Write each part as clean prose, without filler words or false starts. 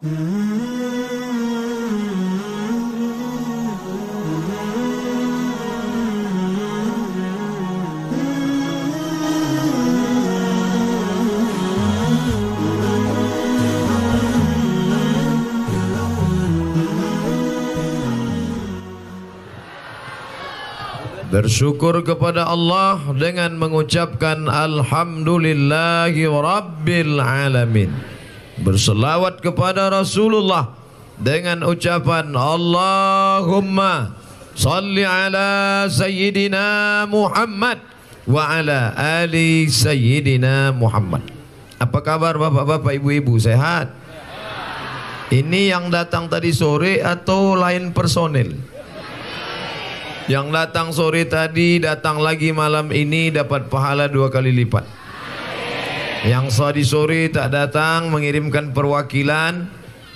Bersyukur kepada Allah dengan mengucapkan Alhamdulillahi Rabbil Alamin. Berselawat kepada Rasulullah dengan ucapan Allahumma salli ala Sayyidina Muhammad wa ala ali Sayyidina Muhammad. Apa kabar bapak-bapak, ibu-ibu, sehat? Ini yang datang tadi sore atau lain personil? Yang datang sore tadi datang lagi malam ini dapat pahala 2 kali lipat. Yang tadi sore tak datang mengirimkan perwakilan,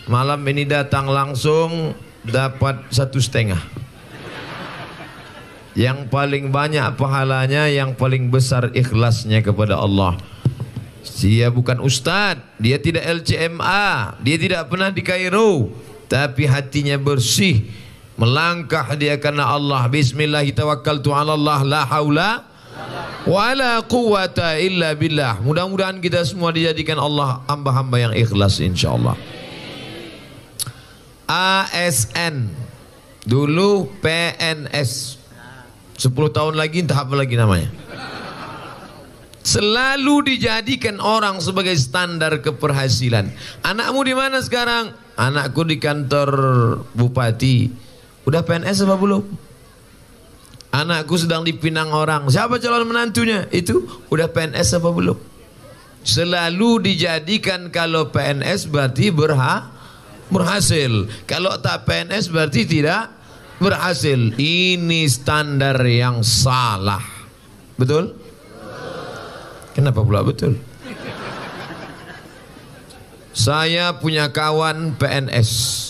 malam ini datang langsung dapat 1,5. Yang paling banyak pahalanya yang paling besar ikhlasnya kepada Allah. Dia bukan ustadz, dia tidak LCMA, dia tidak pernah di Kairo, tapi hatinya bersih. Melangkah dia karena Allah. Bismillahi tawakkaltu ala Allah, la haula wala quwata illa billah. Mudah-mudahan kita semua dijadikan Allah hamba-hamba yang ikhlas insyaallah. ASN dulu PNS, 10 tahun lagi entah apa lagi namanya. Selalu dijadikan orang sebagai standar keberhasilan. Anakmu di mana sekarang? Anakku di kantor bupati. Udah PNS apa belum? Anakku sedang dipinang orang. Siapa calon menantunya? Itu udah PNS apa belum? Selalu dijadikan kalau PNS berarti berhasil. Kalau tak PNS berarti tidak berhasil. Ini standar yang salah. Betul? Kenapa pula betul? Saya punya kawan PNS.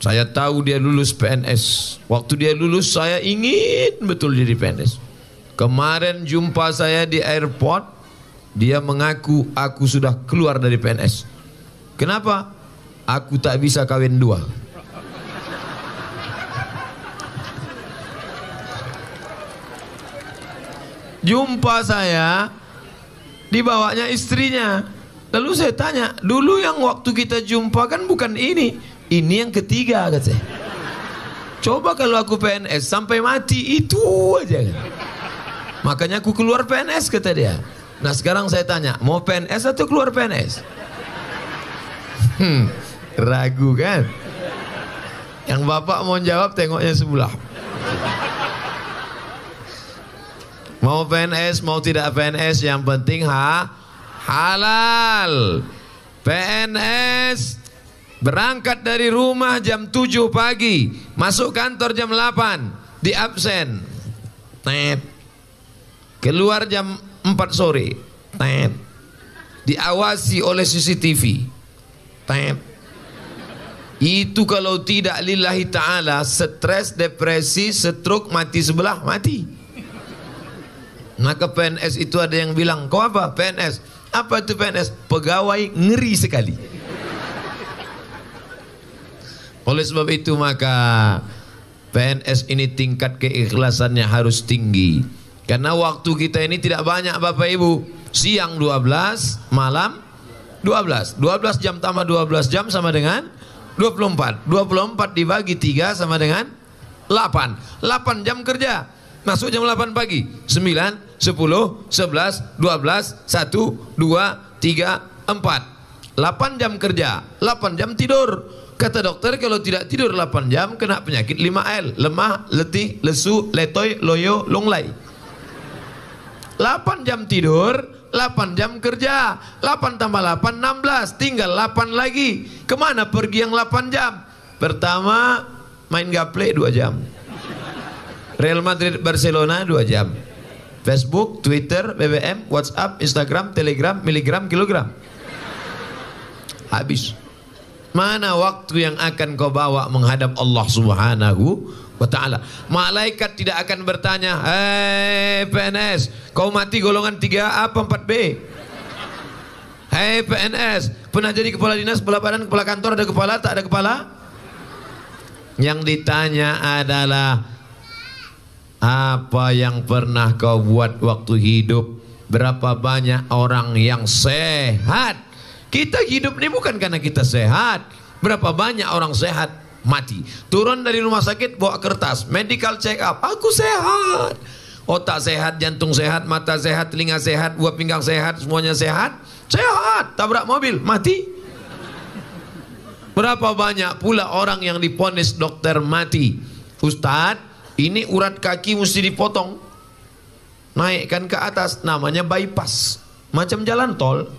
Saya tahu dia lulus PNS. Waktu dia lulus saya ingin betul jadi PNS. Kemarin jumpa saya di airport, dia mengaku aku sudah keluar dari PNS. Kenapa? Aku tak bisa kawin 2. Jumpa saya, dibawanya istrinya. Lalu saya tanya, dulu yang waktu kita jumpa kan bukan ini. Ini yang ketiga katanya. Coba kalau aku PNS sampai mati itu aja kan. Makanya aku keluar PNS kata dia. Nah sekarang saya tanya, mau PNS atau keluar PNS? Ragu kan? Yang bapak mau jawab tengoknya sebelah. Mau PNS mau tidak PNS yang penting halal. PNS berangkat dari rumah jam 7 pagi, masuk kantor jam 8, di absen. Tet. Keluar jam 4 sore. Tet. Diawasi oleh CCTV. Tet. Itu kalau tidak lillahi ta'ala, stres, depresi, stroke, mati sebelah, mati. Maka PNS itu ada yang bilang, kau apa? PNS. Apa itu PNS? Pegawai ngeri sekali. Oleh sebab itu maka PNS ini tingkat keikhlasannya harus tinggi. Karena waktu kita ini tidak banyak Bapak Ibu. Siang 12, malam 12. 12 jam tambah 12 jam sama dengan 24. 24 dibagi 3 sama dengan 8. 8 jam kerja. Masuk jam 8 pagi. 9, 10, 11, 12, 1, 2, 3, 4. 8 jam kerja, 8 jam tidur. Kata dokter kalau tidak tidur 8 jam kena penyakit 5L. Lemah, letih, lesu, letoy, loyo, lunglai. 8 jam tidur, 8 jam kerja. 8 tambah 8, 16. Tinggal 8 lagi. Kemana pergi yang 8 jam? Pertama, main gaple 2 jam. Real Madrid Barcelona 2 jam. Facebook, Twitter, BBM, WhatsApp, Instagram, Telegram, miligram, kilogram. Habis. Mana waktu yang akan kau bawa menghadap Allah Subhanahu wa ta'ala? Malaikat tidak akan bertanya, hei PNS, kau mati golongan 3A apa 4B? Hei PNS, pernah jadi kepala dinas, kepala badan, kepala kantor, ada kepala, tak ada kepala? Yang ditanya adalah apa yang pernah kau buat waktu hidup? Berapa banyak orang yang sehat? Kita hidup ini bukan karena kita sehat. Berapa banyak orang sehat mati? Turun dari rumah sakit bawa kertas, medical check up, aku sehat. Otak sehat, jantung sehat, mata sehat, telinga sehat, buah pinggang sehat, semuanya sehat. Sehat, tabrak mobil, mati. Berapa banyak pula orang yang diponis dokter mati. Ustadz, ini urat kaki mesti dipotong, naikkan ke atas, namanya bypass, macam jalan tol.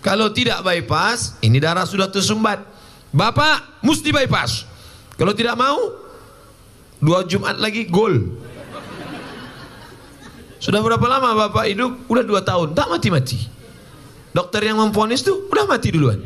Kalau tidak bypass, ini darah sudah tersumbat, bapak mesti bypass. Kalau tidak mau, 2 Jumat lagi gol. Sudah berapa lama bapak hidup? Udah 2 tahun, tak mati-mati. Dokter yang memvonis tuh udah mati duluan.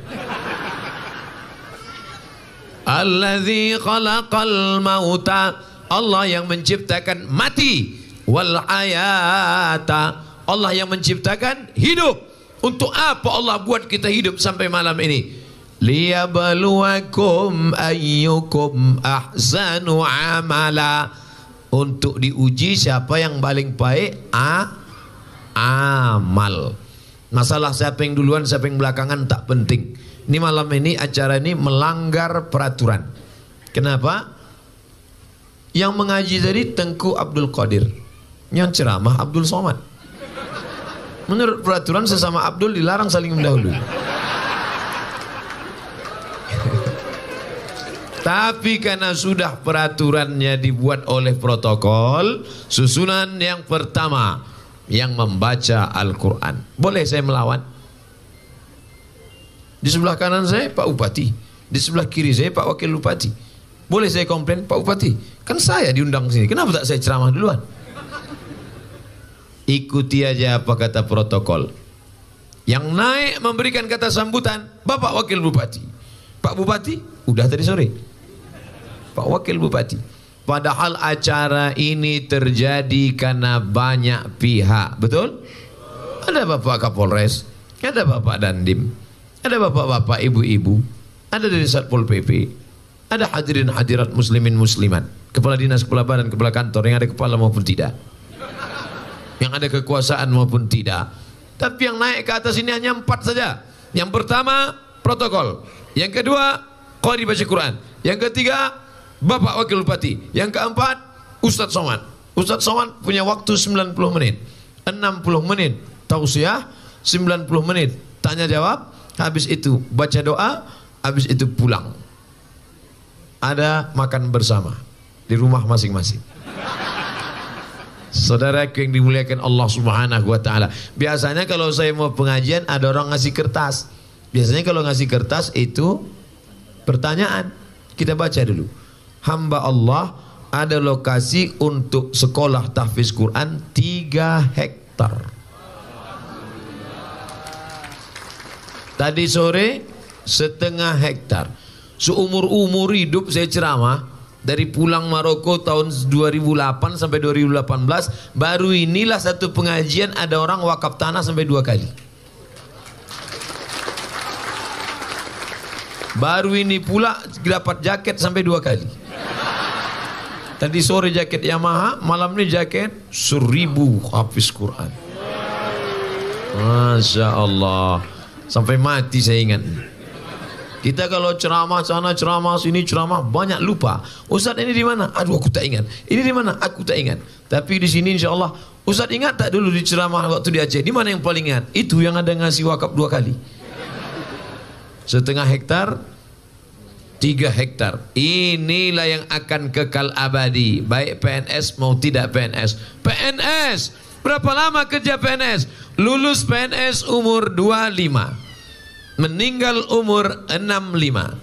Allazi khalaqal mauta, Allah yang menciptakan mati, wal hayata, Allah yang menciptakan hidup. Untuk apa Allah buat kita hidup sampai malam ini? Liyabluwakum ayyukum ahsanu amala, untuk diuji siapa yang paling baik amal. Masalah siapa yang duluan, siapa yang belakangan tak penting. Ini malam ini, acara ini melanggar peraturan. Kenapa? Yang mengaji tadi Tengku Abdul Qadir, yang ceramah Abdul Somad. Menurut peraturan sesama Abdul dilarang saling mendahului. Tapi karena sudah peraturannya dibuat oleh protokol, susunan yang pertama yang membaca Al-Quran. Boleh saya melawan? Di sebelah kanan saya Pak Bupati, di sebelah kiri saya Pak Wakil Bupati. Boleh saya komplain, Pak Bupati? Kan saya diundang sini, kenapa tak saya ceramah duluan? Ikuti aja apa kata protokol. Yang naik memberikan kata sambutan Bapak Wakil Bupati. Pak Bupati udah tadi sore, Pak Wakil Bupati. Padahal acara ini terjadi karena banyak pihak, betul? Ada Bapak Kapolres, ada Bapak Dandim, ada bapak-bapak, ibu-ibu, ada dari Satpol PP, ada hadirin hadirat muslimin muslimat, kepala dinas, kepala badan, kepala kantor, yang ada kepala maupun tidak, yang ada kekuasaan maupun tidak. Tapi yang naik ke atas ini hanya 4 saja. Yang pertama protokol, yang kedua qari baca Quran, yang ketiga Bapak Wakil Bupati, yang keempat Ustadz Somad. Ustadz Somad punya waktu 90 menit, 60 menit tausiah, 90 menit tanya jawab, habis itu baca doa, habis itu pulang. Ada makan bersama di rumah masing-masing. Saudaraku yang dimuliakan Allah Subhanahu wa taala. Biasanya kalau saya mau pengajian ada orang ngasih kertas. Biasanya kalau ngasih kertas itu pertanyaan. Kita baca dulu. Hamba Allah ada lokasi untuk sekolah tahfiz Quran 3 hektar. Tadi sore 1/2 hektar. Seumur-umur hidup saya ceramah, dari pulang Maroko tahun 2008 sampai 2018, baru inilah satu pengajian ada orang wakaf tanah sampai 2 kali. Baru ini pula dapat jaket sampai 2 kali. Tadi sore jaket Yamaha, malam ini jaket 1000 hafiz Quran. Masya Allah, sampai mati saya ingat. Kita kalau ceramah sana, ceramah sini, ceramah banyak lupa. Ustaz ini di mana? Aduh aku tak ingat. Ini di mana? Aku tak ingat. Tapi di sini insya Allah, Ustaz ingat tak dulu di ceramah waktu di Aceh? Di mana yang paling ingat? Itu yang ada ngasih wakaf 2 kali. 1/2 hektar, 3 hektar. Inilah yang akan kekal abadi, baik PNS mau tidak PNS. PNS, berapa lama kerja PNS? Lulus PNS umur 25, meninggal umur 65,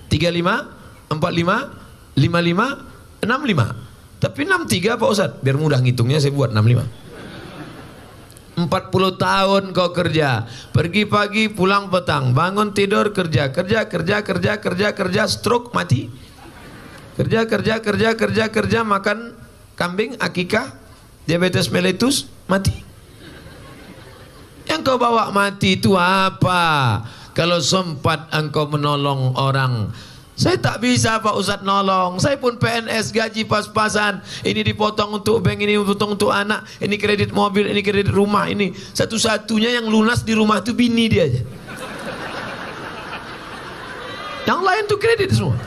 35, 45, 55, 65. Tapi 63 Pak Ustaz, biar mudah ngitungnya saya buat 65. 40 tahun kau kerja, pergi pagi pulang petang, bangun tidur kerja, kerja, stroke mati. Kerja, makan kambing akikah, diabetes mellitus mati. Yang kau bawa mati itu apa? Kalau sempat engkau menolong orang. Saya tak bisa Pak Ustadz nolong. Saya pun PNS, gaji pas-pasan. Ini dipotong untuk bank, ini dipotong untuk anak. Ini kredit mobil, ini kredit rumah. Ini satu-satunya yang lunas di rumah itu bini dia aja. Yang lain tuh kredit semua.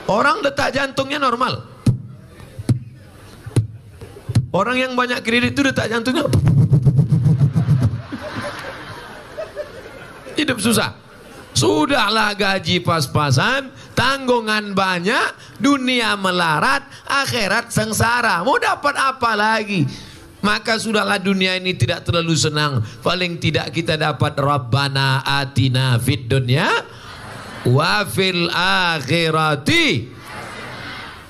Orang detak jantungnya normal. Orang yang banyak kredit itu detak jantungnya hidup susah. Sudahlah gaji pas-pasan, tanggungan banyak, dunia melarat, akhirat sengsara. Mau dapat apa lagi? Maka sudahlah, dunia ini tidak terlalu senang. Paling tidak kita dapat Rabbana atina fid dunya wa fil akhirati.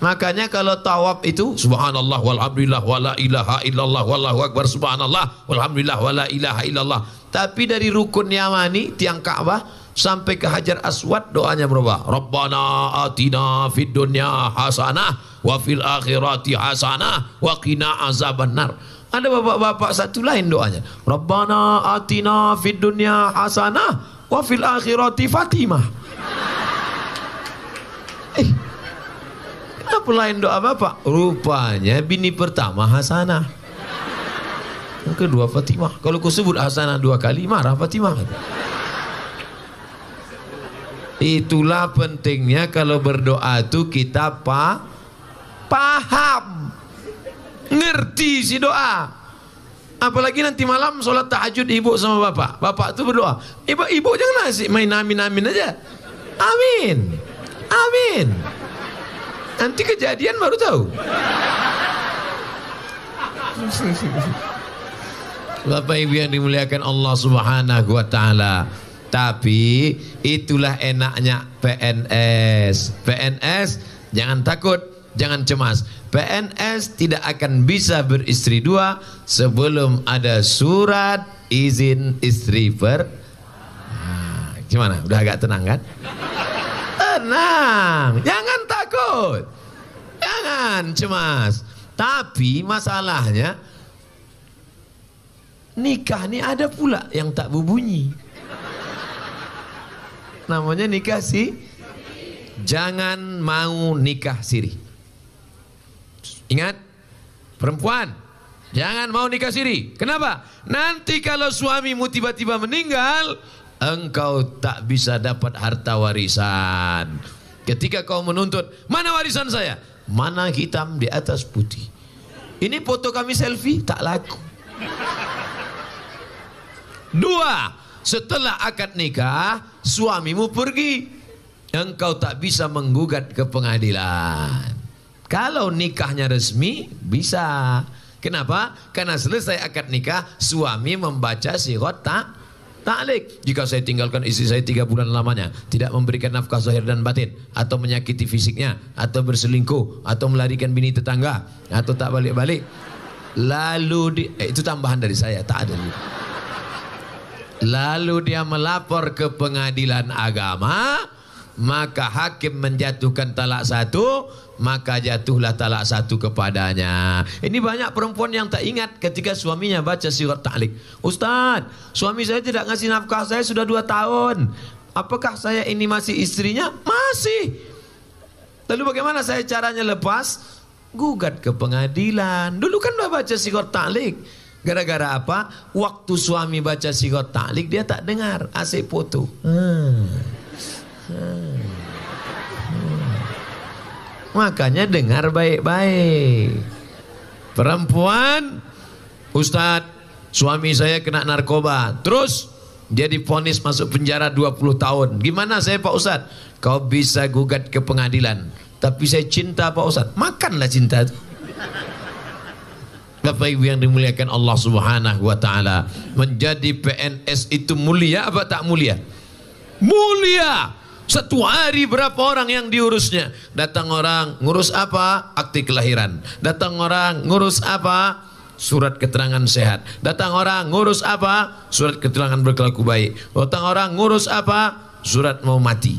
Makanya kalau tawaf itu subhanallah walhamdulillah wala ilaha illallah wallahu akbar, subhanallah walhamdulillah wala ilaha illallah. Tapi dari rukun Yamani, tiang Ka'bah, sampai ke Hajar Aswad doanya berubah. Rabbana atina fid dunya hasanah wa fil akhirati hasanah wa qina azabannar. Ada bapak-bapak satu lain doanya. Rabbana atina fid dunya hasanah wa fil akhirati Fatimah. Kenapa lain doa bapak? Rupanya bini pertama Hasanah, yang kedua Fatimah. Kalau kau sebut Hasanah 2 kali, marah Fatimah. Itulah pentingnya kalau berdoa itu kita paham, ngerti si doa. Apalagi nanti malam sholat tahajud ibu sama bapak. Bapak itu berdoa, ibu jangan asik main amin-amin aja. Amin, amin. Nanti kejadian baru tahu. Bapak Ibu yang dimuliakan Allah Subhanahu wa taala. Tapi itulah enaknya PNS. PNS jangan takut, jangan cemas. PNS tidak akan bisa beristri 2 sebelum ada surat izin istri gimana? Udah agak tenang kan? Tenang, jangan takut, jangan cemas. Tapi masalahnya nikah ini ada pula yang tak berbunyi. Namanya nikah sih. Jangan mau nikah siri. Ingat, perempuan, jangan mau nikah siri. Kenapa? Nanti kalau suamimu tiba-tiba meninggal, engkau tak bisa dapat harta warisan. Ketika kau menuntut, mana warisan saya? Mana hitam di atas putih. Ini foto kami selfie, tak laku. 2, setelah akad nikah, suamimu pergi, engkau tak bisa menggugat ke pengadilan. Kalau nikahnya resmi, bisa. Kenapa? Karena selesai akad nikah, suami membaca sirat ta'liq. Jika saya tinggalkan istri saya 3 bulan lamanya, tidak memberikan nafkah zahir dan batin, atau menyakiti fisiknya, atau berselingkuh, atau melarikan bini tetangga, atau tak balik-balik, lalu itu tambahan dari saya, tak ada. Lalu dia melapor ke pengadilan agama, maka hakim menjatuhkan talak 1, maka jatuhlah talak 1 kepadanya. Ini banyak perempuan yang tak ingat ketika suaminya baca sirat ta'liq. Ustaz, suami saya tidak ngasih nafkah saya sudah 2 tahun. Apakah saya ini masih istrinya? Masih. Lalu bagaimana saya caranya lepas? Gugat ke pengadilan. Dulu kan udah baca sirat ta'liq. Gara-gara apa? Waktu suami baca sirat ta'liq dia tak dengar, asyik foto. Makanya dengar baik-baik. Perempuan, Ustadz, suami saya kena narkoba, terus dia divonis masuk penjara 20 tahun. Gimana saya Pak Ustadz? Kau bisa gugat ke pengadilan, tapi saya cinta Pak Ustadz. Makanlah cinta itu. Bapak Ibu yang dimuliakan Allah Subhanahu wa taala, menjadi PNS itu mulia apa tak mulia? Mulia. 1 hari berapa orang yang diurusnya? Datang orang ngurus apa? Akte kelahiran. Datang orang ngurus apa? Surat keterangan sehat. Datang orang ngurus apa? Surat keterangan berkelaku baik. Datang orang ngurus apa? Surat mau mati.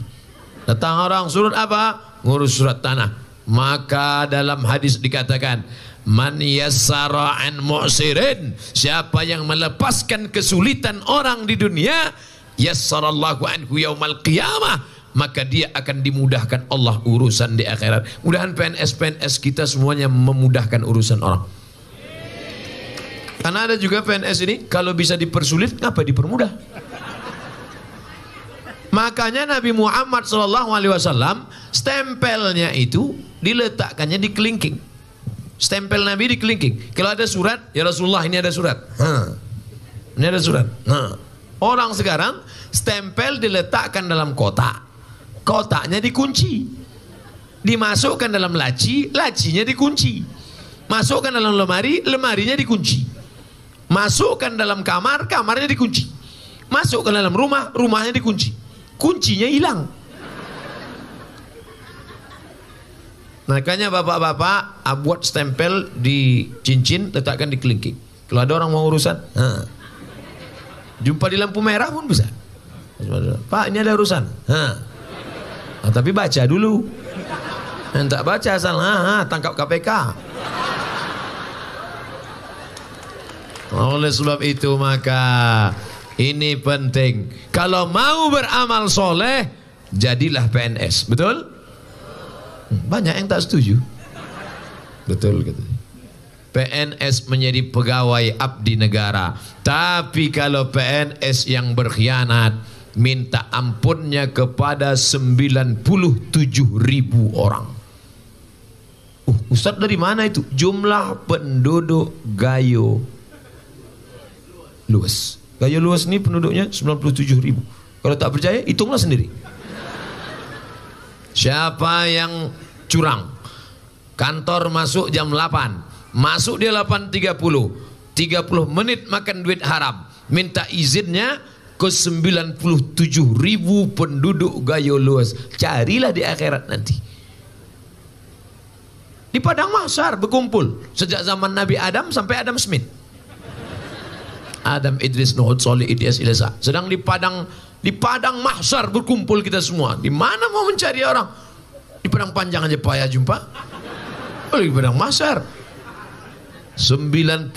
Datang orang surat apa? Ngurus surat tanah. Maka dalam hadis dikatakan, Man yassara an mu'sirin, siapa yang melepaskan kesulitan orang di dunia, yassarallahu anhu yaumal qiyamah, maka dia akan dimudahkan Allah urusan di akhirat. Mudahan PNS-PNS kita semuanya memudahkan urusan orang. Karena ada juga PNS ini kalau bisa dipersulit, ngapa dipermudah? Makanya Nabi Muhammad SAW stempelnya itu diletakkannya di kelingking. Stempel Nabi di kelingking. Kalau ada surat, ya Rasulullah ini ada surat. Ini ada surat. Orang sekarang stempel diletakkan dalam kotak. Kotaknya dikunci. Dimasukkan dalam laci, lacinya dikunci. Masukkan dalam lemari, lemarinya dikunci. Masukkan dalam kamar, kamarnya dikunci. Masukkan dalam rumah, rumahnya dikunci. Kuncinya hilang. Makanya bapak-bapak buat stempel di cincin, letakkan di kelingking. Kalau ada orang mau urusan, jumpa di lampu merah pun bisa. Pak, ini ada urusan. Tapi baca dulu. Tak baca asal tangkap KPK. Oleh sebab itu maka ini penting. Kalau mau beramal soleh, jadilah PNS. Betul? Banyak yang tak setuju. Betul gitu. PNS menjadi pegawai abdi negara. Tapi kalau PNS yang berkhianat, minta ampunnya kepada 97.000 orang. Ustaz dari mana itu? Jumlah penduduk Gayo Luas. Gayo Luas ini penduduknya 97.000. Kalau tak percaya, hitunglah sendiri. Siapa yang curang? Kantor masuk jam 8, masuk dia 8.30, 30 menit makan duit haram. Minta izinnya ke 97.000 penduduk Gayo Luas. Carilah di akhirat nanti. Di padang mahsyar berkumpul sejak zaman Nabi Adam sampai Adam Smith. Adam, Idris, Nuh, Soleh, Ilyas, Ilasa. Sedang di padang mahsyar berkumpul kita semua. Di mana mau mencari orang? Di padang panjang aja payah jumpa. Di padang mahsyar. 97.000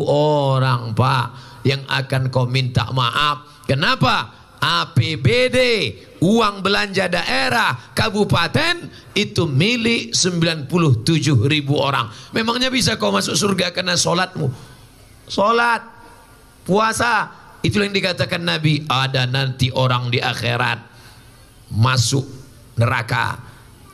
orang, Pak, yang akan kau minta maaf. Kenapa? APBD, uang belanja daerah, kabupaten, itu milik 97.000 orang. Memangnya bisa kau masuk surga karena sholatmu? Sholat, puasa, itulah yang dikatakan Nabi. Ada nanti orang di akhirat masuk neraka,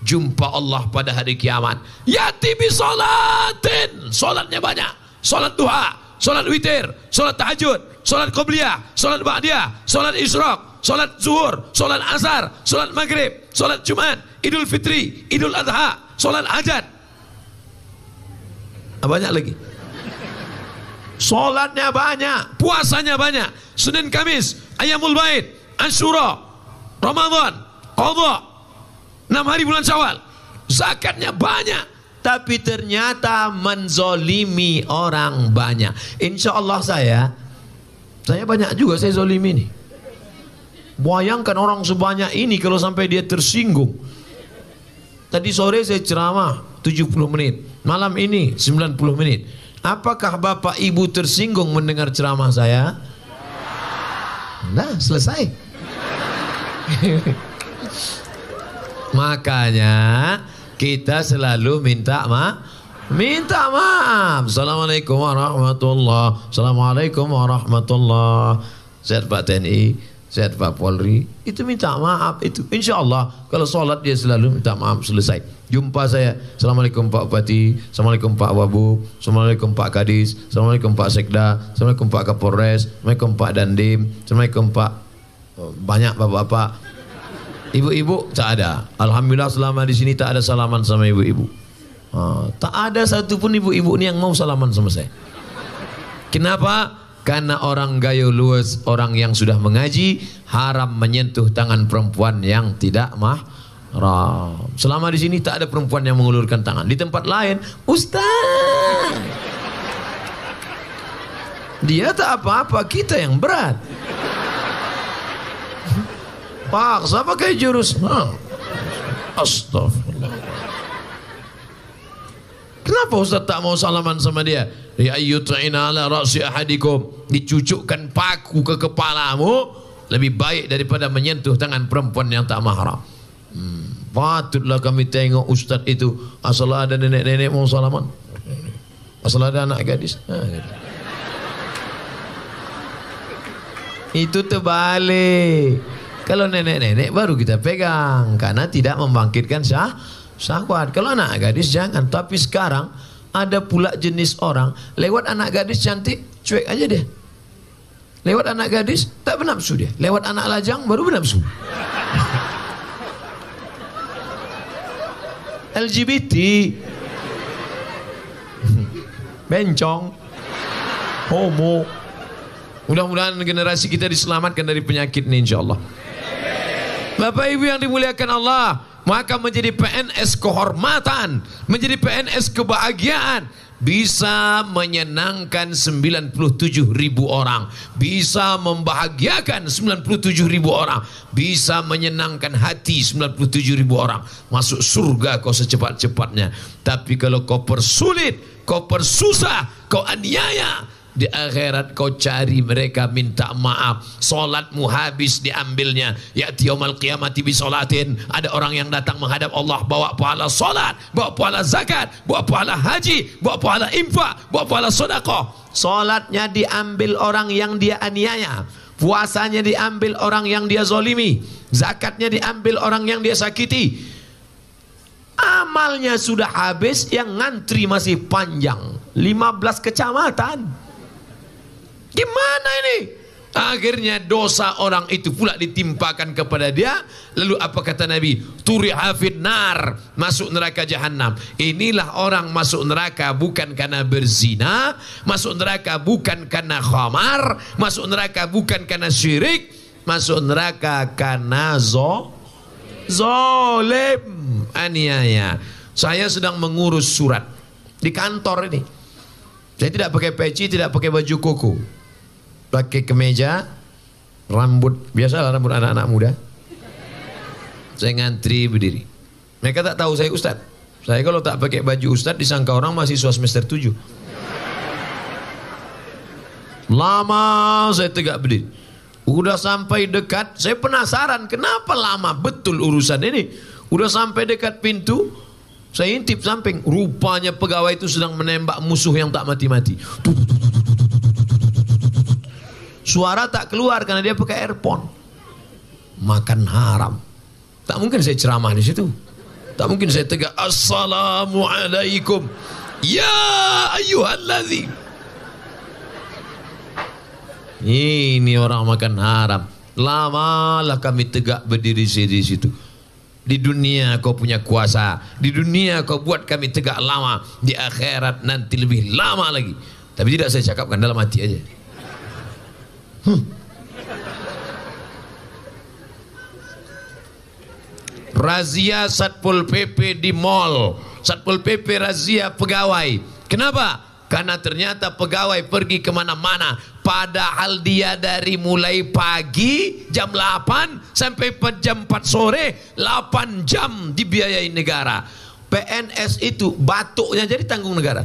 jumpa Allah pada hari kiamat. Yati bi sholatin, sholatnya banyak. Sholat duha, sholat witir, sholat tahajud, sholat qobliyah, sholat ba'diyah, sholat isyraq, sholat zuhur, sholat asar, sholat maghrib, sholat jumat, idul fitri, idul adha, sholat hajat. Banyak lagi. Sholatnya banyak, puasanya banyak. Senin Kamis, Ayamul Bait, Asyura, Ramadan, Qadha, 6 hari bulan Syawal. Zakatnya banyak, tapi ternyata menzolimi orang banyak. Insya Allah saya banyak juga saya zolimi nih. Bayangkan orang sebanyak ini kalau sampai dia tersinggung. Tadi sore saya ceramah 70 menit, malam ini 90 menit. Apakah bapak ibu tersinggung mendengar ceramah saya? Nah, selesai. Makanya kita selalu minta maaf. Assalamualaikum warahmatullahi. Assalamualaikum warahmatullahi. Sehat Pak TNI, sehat Pak Polri. Itu minta maaf itu. Insya Allah kalau sholat dia selalu minta maaf, selesai. Jumpa saya, Assalamualaikum Pak Bupati, Assalamualaikum Pak Wabub, Assalamualaikum Pak Kadis, Assalamualaikum Pak Sekda, Assalamualaikum Pak Kapolres, Assalamualaikum Pak Dandim, Assalamualaikum Pak banyak bapak-bapak. Ibu-ibu tak ada. Alhamdulillah selama di sini tak ada salaman sama ibu-ibu. Tak ada satupun ibu-ibu ini yang mau salaman sama saya. Kenapa? Karena orang Gayo Luas, orang yang sudah mengaji, haram menyentuh tangan perempuan yang tidak mahram. Selama di sini tak ada perempuan yang mengulurkan tangan. Di tempat lain, Ustaz, dia tak apa-apa, kita yang berat. Pak, saya pakai jurus. Astagfirullah. Kenapa Kenapa Ustaz tak mau salaman sama dia? Ya ayyut'ina ala ra'si ahadikum. Dicucukkan paku ke kepalamu lebih baik daripada menyentuh tangan perempuan yang tak mahram. Patutlah kami tengok Ustaz itu. Asal ada nenek-nenek mau salaman, asal ada anak gadis. Itu terbalik. Kalau nenek-nenek baru kita pegang, karena tidak membangkitkan syahwat. Kalau anak gadis jangan. Tapi sekarang ada pula jenis orang lewat anak gadis cantik cuek aja deh. Lewat anak gadis tak bernafsu dia. Lewat anak lajang baru bernafsu. LGBT, bencong, homo. Mudah-mudahan generasi kita diselamatkan dari penyakit ini insyaallah. Bapak Ibu yang dimuliakan Allah, maka menjadi PNS kehormatan, menjadi PNS kebahagiaan, bisa menyenangkan 97.000 orang, bisa membahagiakan 97.000 orang, bisa menyenangkan hati 97.000 orang, masuk surga kau secepat-cepatnya. Tapi kalau kau persulit, kau persusah, kau aniaya, di akhirat kau cari mereka minta maaf, solatmu habis diambilnya. Ya'ti yaumal qiyamati bi solatin. Ada orang yang datang menghadap Allah bawa pahala solat, bawa pahala zakat, bawa pahala haji, bawa pahala infak, bawa pahala sedekah. Solatnya diambil orang yang dia aniaya, puasanya diambil orang yang dia zolimi, zakatnya diambil orang yang dia sakiti. Amalnya sudah habis, yang ngantri masih panjang, 15 kecamatan. Gimana ini? Akhirnya dosa orang itu pula ditimpakan kepada dia. Lalu apa kata Nabi? Turiha fin nar, masuk neraka jahanam. Inilah orang masuk neraka bukan karena berzina, masuk neraka bukan karena khamar, masuk neraka bukan karena syirik, masuk neraka karena zolim, aniaya. Saya sedang mengurus surat di kantor ini. Saya tidak pakai peci, tidak pakai baju koko, pakai kemeja, rambut biasalah, rambut anak-anak muda. Saya ngantri berdiri. Mereka tak tahu saya ustaz. Saya kalau tak pakai baju ustaz disangka orang mahasiswa semester 7. Lama saya tegak berdiri. Udah sampai dekat, saya penasaran kenapa lama betul urusan ini. Udah sampai dekat pintu, saya intip samping. Rupanya pegawai itu sedang menembak musuh yang tak mati-mati. Suara tak keluar karena dia pakai earphone. Makan haram. Tak mungkin saya ceramah di situ. Tak mungkin saya tegak assalamualaikum ya ayyuhalladzim. Ini orang makan haram. Lamalah kami tegak berdiri di situ. Di dunia kau punya kuasa, di dunia kau buat kami tegak lama, di akhirat nanti lebih lama lagi. Tapi tidak saya cakapkan, dalam hati aja. Razia Satpol PP di mall. Satpol PP razia pegawai. Kenapa? Karena ternyata pegawai pergi kemana-mana, padahal dia dari mulai pagi jam 8 sampai jam 4 sore 8 jam dibiayai negara. PNS itu batuknya jadi tanggung negara.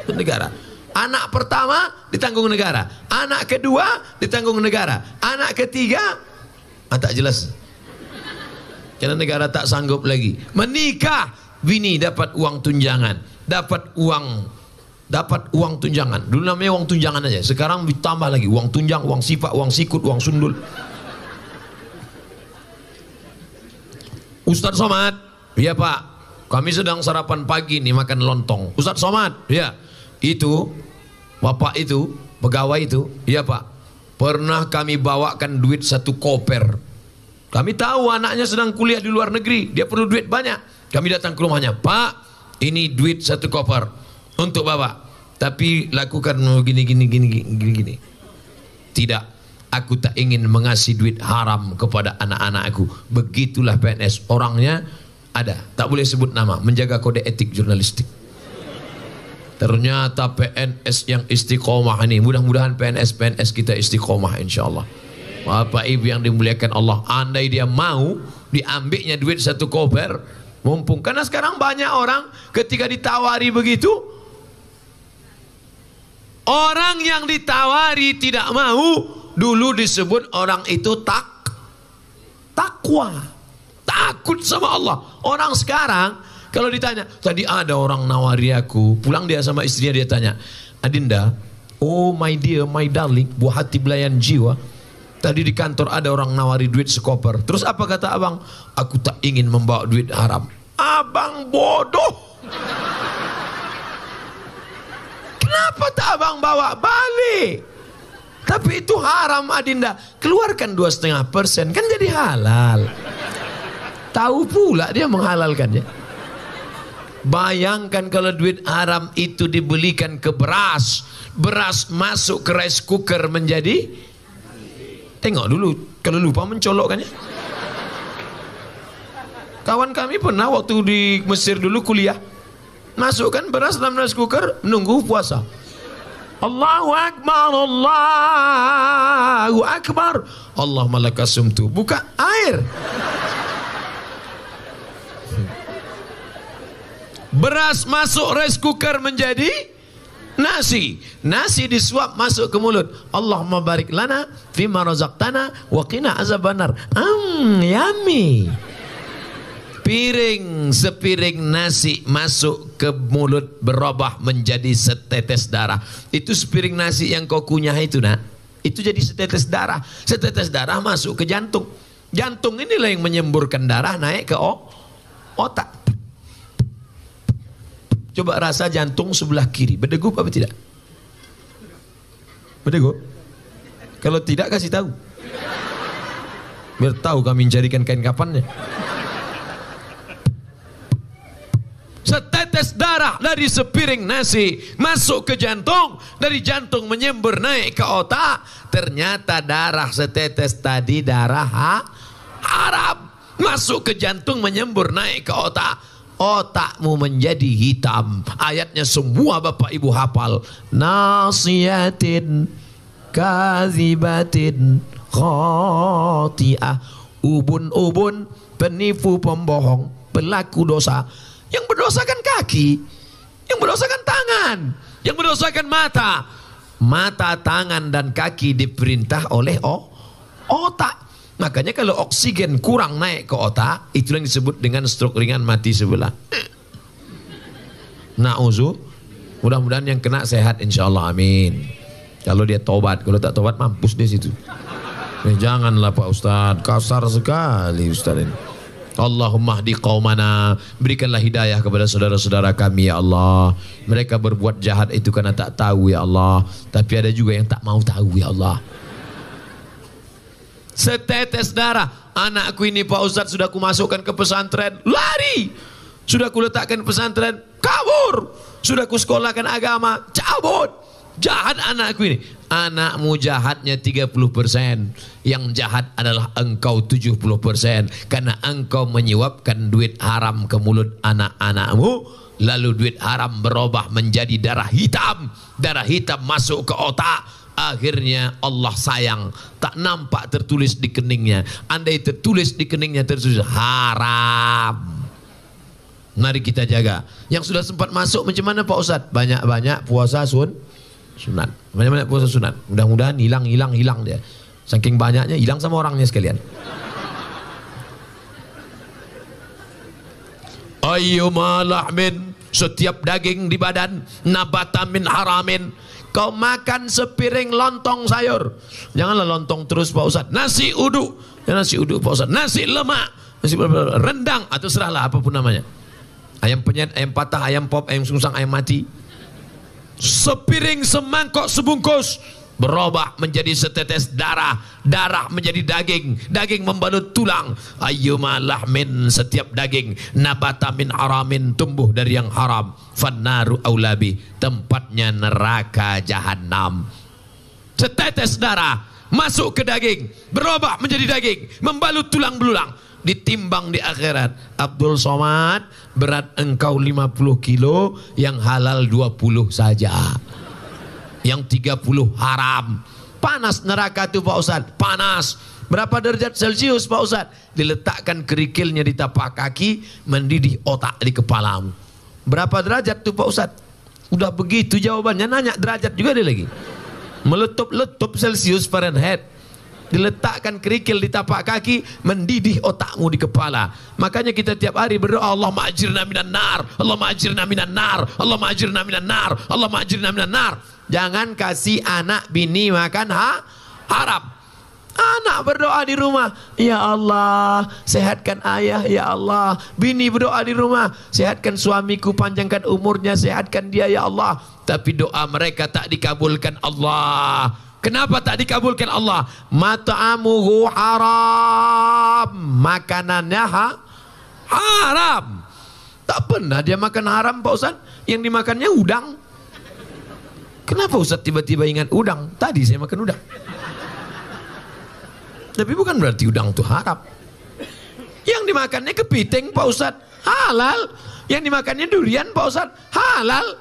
Negara. Anak pertama ditanggung negara, anak kedua ditanggung negara, anak ketiga tak jelas. Karena negara tak sanggup lagi. Menikah, bini dapat uang tunjangan, dapat uang tunjangan. Dulu namanya uang tunjangan aja, sekarang ditambah lagi uang tunjang, uang sifat, uang sikut, uang sundul. Ustadz Somad, iya Pak, kami sedang sarapan pagi nih makan lontong. Ustadz Somad, ya itu bapak itu pegawai itu, iya Pak, pernah kami bawakan duit 1 koper. Kami tahu anaknya sedang kuliah di luar negeri, dia perlu duit banyak. Kami datang ke rumahnya, Pak, ini duit 1 koper untuk bapak, tapi lakukan gini. Tidak, aku tak ingin mengasih duit haram kepada anak-anakku. Begitulah PNS, orangnya ada, tak boleh sebut nama, menjaga kode etik jurnalistik. Ternyata PNS yang istiqomah ini, mudah-mudahan PNS kita istiqomah insyaallah. Bapak Ibu yang dimuliakan Allah, andai dia mau diambilnya duit 1 koper, Mumpung. Karena sekarang banyak orang ketika ditawari begitu, orang yang ditawari tidak mau, dulu disebut orang itu takwa, takut sama Allah. Orang sekarang kalau ditanya, tadi ada orang nawari aku, pulang dia sama istrinya, dia tanya, Adinda, oh my dear, my darling, buah hati belayan jiwa, tadi di kantor ada orang nawari duit sekoper. Terus apa kata abang? Aku tak ingin membawa duit haram. Abang bodoh. Kenapa tak abang bawa balik? Tapi itu haram Adinda. Keluarkan 2,5%, kan jadi halal. Tahu pula dia menghalalkannya. Bayangkan kalau duit haram itu dibelikan ke beras, beras masuk ke rice cooker menjadi, tengok dulu kalau lupa mencolokkannya. Kawan kami pernah waktu di Mesir dulu kuliah, masukkan beras dalam rice cooker, menunggu puasa. Allahu Akbar, Allahu Akbar, Allah malakasumtu, buka air. Beras masuk rice cooker menjadi nasi. Nasi disuap masuk ke mulut. Allahumma barik lana fima razaqtana wa qina azabannar. Yummy. Piring sepiring nasi masuk ke mulut berubah menjadi setetes darah. Itu sepiring nasi yang kau kunyah itu, nak. Itu jadi setetes darah. Setetes darah masuk ke jantung. Jantung inilah yang menyemburkan darah naik ke otak. Coba rasa jantung sebelah kiri, berdegup apa tidak? Berdegup? Kalau tidak kasih tahu. Biar tahu kami mencarikan kain kapannya. Setetes darah dari sepiring nasi masuk ke jantung, dari jantung menyembur naik ke otak. Ternyata darah setetes tadi darah haram. Masuk ke jantung menyembur naik ke otak. Otakmu menjadi hitam. Ayatnya semua bapak ibu hafal. Nasiyatin kazibatin khati'ah. Ubun-ubun, penipu, pembohong, pelaku dosa. Yang berdosakan kaki, yang berdosakan tangan, yang berdosakan mata. Mata, tangan dan kaki diperintah oleh otak. Makanya kalau oksigen kurang naik ke otak, itulah yang disebut dengan stroke ringan mati sebelah. Na'uzu. Mudah-mudahan yang kena sehat insyaallah, amin. Kalau dia tobat, kalau tak tobat mampus di situ. Janganlah Pak Ustadz, kasar sekali Ustadz ini. Allahumma hdi qaumana, berikanlah hidayah kepada saudara-saudara kami ya Allah. Mereka berbuat jahat itu karena tak tahu ya Allah, tapi ada juga yang tak mau tahu ya Allah. Setetes darah, anakku ini Pak Ustadz sudah kumasukkan ke pesantren, lari. Sudah kuletakkan pesantren, kabur. Sudah kusekolahkan agama, cabut. Jahat anakku ini. Anakmu jahatnya 30%. Yang jahat adalah engkau 70%. Karena engkau menyuapkan duit haram ke mulut anak-anakmu. Lalu duit haram berubah menjadi darah hitam. Darah hitam masuk ke otak. Akhirnya Allah sayang, tak nampak tertulis di keningnya. Andai tertulis di keningnya tertulis haram. Mari kita jaga. Yang sudah sempat masuk macam mana Pak Ustadz? Banyak-banyak puasa sunat. Banyak-banyak puasa sunat. Mudah-mudahan hilang dia. Saking banyaknya hilang sama orangnya sekalian. Ayyuma lahmin, setiap daging di badan, nabata min haramin. Kau makan sepiring lontong sayur, janganlah lontong terus Pak Ustadz. Nasi uduk, jangan nasi uduk Pak Ustadz. Nasi lemak, nasi rendang atau serahlah apapun namanya. Ayam penyet, ayam patah, ayam pop, ayam sungsang, ayam mati. Sepiring semangkok sebungkus berubah menjadi setetes darah, darah menjadi daging, daging membalut tulang. Ayyuma lahmin, setiap daging, nabata min haramin, tumbuh dari yang haram. Fannaru aulabi, tempatnya neraka jahanam. Setetes darah masuk ke daging, berubah menjadi daging, membalut tulang belulang, ditimbang di akhirat. Abdul Somad, berat engkau 50 kilo, yang halal 20 saja. Yang 30 haram. Panas neraka itu Pak Ustadz, panas. Berapa derajat Celcius Pak Ustadz? Diletakkan kerikilnya di tapak kaki, mendidih otak di kepalamu. Berapa derajat tuh Pak Ustadz? Udah begitu jawabannya, nanya derajat juga dia lagi. Meletup-letup Celcius Fahrenheit. Diletakkan kerikil di tapak kaki, mendidih otakmu di kepala. Makanya kita tiap hari berdoa, Allahumma ajirna minan nar, Allahumma ajirna minan nar, Allahumma ajirna minan nar, Allahumma ajirna minan nar. Jangan kasih anak bini makan haram. Anak berdoa di rumah, ya Allah sehatkan ayah, ya Allah. Bini berdoa di rumah, sehatkan suamiku, panjangkan umurnya, sehatkan dia ya Allah. Tapi doa mereka tak dikabulkan Allah. Kenapa tak dikabulkan Allah? Mat'amuhu haram, makanannya haram. Tak pernah dia makan haram Pak Ustaz. Yang dimakannya udang. Kenapa Ustaz tiba-tiba ingat udang? Tadi saya makan udang. Tapi bukan berarti udang itu haram. Yang dimakannya kepiting Pak Ustadz, halal. Yang dimakannya durian Pak Ustadz, halal.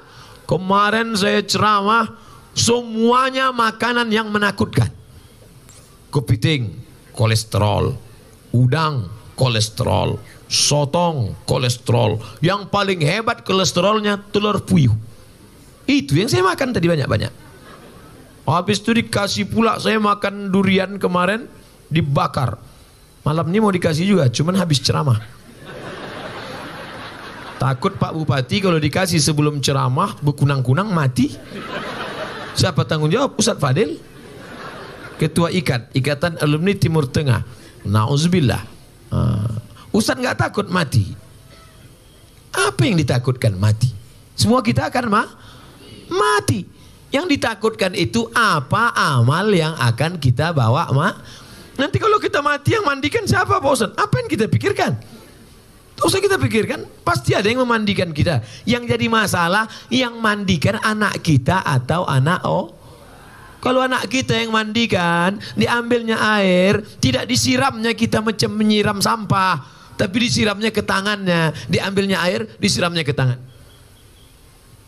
Kemarin saya ceramah, semuanya makanan yang menakutkan. Kepiting, kolesterol. Udang, kolesterol. Sotong, kolesterol. Yang paling hebat kolesterolnya telur puyuh. Itu yang saya makan tadi banyak-banyak. Habis itu dikasih pula saya makan durian kemarin, dibakar. Malam ini mau dikasih juga, cuman habis ceramah. Takut Pak Bupati kalau dikasih sebelum ceramah berkunang-kunang mati. Siapa tanggung jawab? Ustadz Fadil, Ketua Ikatan Alumni Timur Tengah. Nauzubillah. Ustadz nggak takut mati. Apa yang ditakutkan? Mati. Semua kita akan mati. Yang ditakutkan itu apa amal yang akan kita bawa Nanti kalau kita mati yang mandikan siapa Pak Ustaz? Apa yang kita pikirkan? Tak usah kita pikirkan, pasti ada yang memandikan kita. Yang jadi masalah yang mandikan anak kita atau anak Kalau anak kita yang mandikan, diambilnya air, tidak disiramnya kita macam menyiram sampah, tapi disiramnya ke tangannya, diambilnya air, disiramnya ke tangan.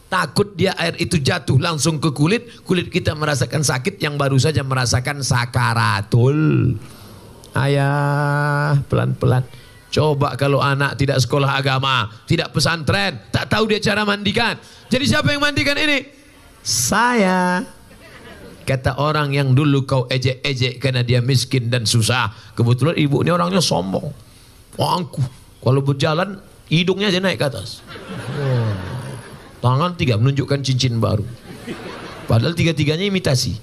Takut dia air itu jatuh langsung ke kulit, kulit kita merasakan sakit yang baru saja merasakan sakaratul. Ayah, pelan-pelan. Coba kalau anak tidak sekolah agama, tidak pesantren, tak tahu dia cara mandikan. Jadi siapa yang mandikan ini? Saya. Kata orang yang dulu kau ejek-ejek karena dia miskin dan susah. Kebetulan ibu ini orangnya sombong. Angkuh. Kalau berjalan hidungnya aja naik ke atas. Tangan 3 menunjukkan cincin baru. Padahal 3-3-nya imitasi.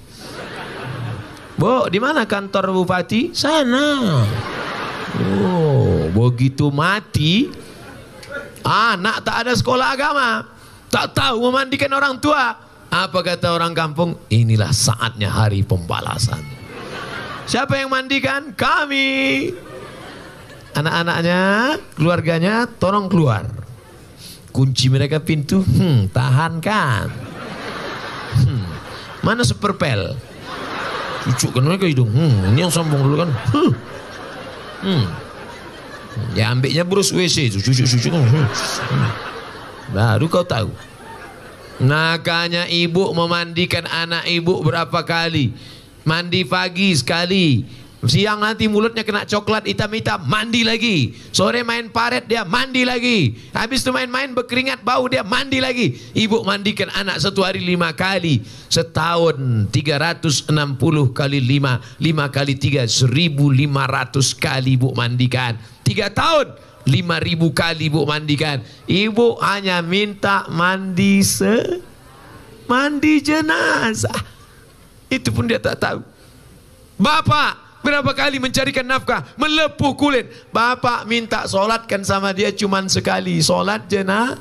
Bu, di mana kantor bupati? Sana. Oh, begitu mati, anak tak ada sekolah agama, tak tahu memandikan orang tua. Apa kata orang kampung? Inilah saatnya hari pembalasan. Siapa yang mandikan? Kami. Anak-anaknya, keluarganya, tolong keluar. Kunci mereka pintu, tahankan. Mana superpel? Cucukkan mereka hidung. Ini yang sombong dulu kan. Ya ambilnya brus WC itu, cucuk-cucuk. Baru kau tahu. Makanya ibu memandikan anak ibu berapa kali? Mandi pagi sekali. Siang nanti mulutnya kena coklat hitam-hitam, mandi lagi. Sore main paret dia, mandi lagi. Habis itu main-main berkeringat bau dia, mandi lagi. Ibu mandikan anak 1 hari 5 kali. Setahun 360 kali 5, 5 kali 3, 1500 kali ibu mandikan. 3 tahun 5000 kali ibu mandikan. Ibu hanya minta mandi jenazah. Itu pun dia tak tahu. Bapak berapa kali mencarikan nafkah, melepuh kulit. Bapak minta solatkan sama dia cuman sekali. Solat jenazah.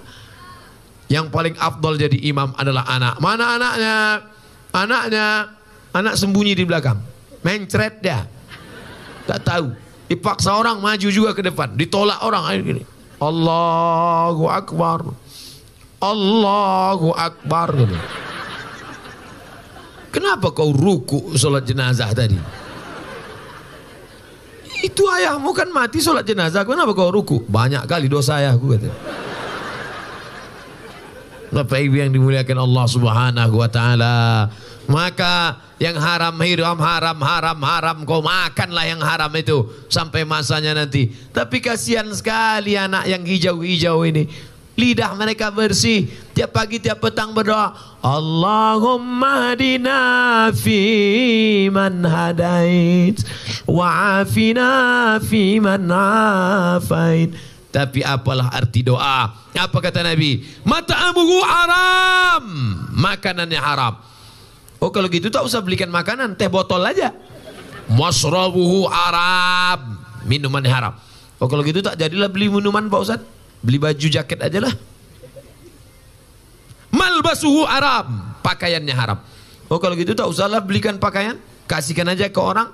Yang paling afdol jadi imam adalah anak. Mana anaknya? Anak sembunyi di belakang. Mencret dia. Tak tahu. Dipaksa orang maju juga ke depan. Ditolak orang. Allahu Akbar. Allahu Akbar. Kenapa kau ruku solat jenazah tadi? Itu ayahmu kan mati solat jenazah, kenapa kau ruku? Banyak kali dosa ayahku kata. Bapak Ibu yang dimuliakan Allah Subhanahu wa taala. Maka yang haram haram kau makanlah yang haram itu sampai masanya nanti. Tapi kasihan sekali anak yang hijau-hijau ini. Lidah mereka bersih, tiap pagi tiap petang berdoa, Allahumma hadina fi man hadait wa afina fi man afait. Tapi apalah arti doa? Apa kata Nabi? Mat'amuhu haram, makanannya haram. Oh kalau gitu tak usah belikan makanan, teh botol aja. Masrabuhu haram, minumannya haram. Oh kalau gitu tak jadilah beli minuman Pak Ustaz, beli baju jaket aja lah. Malbasuhu haram, pakaiannya haram. Oh kalau gitu tak usahlah belikan pakaian, kasihkan aja ke orang.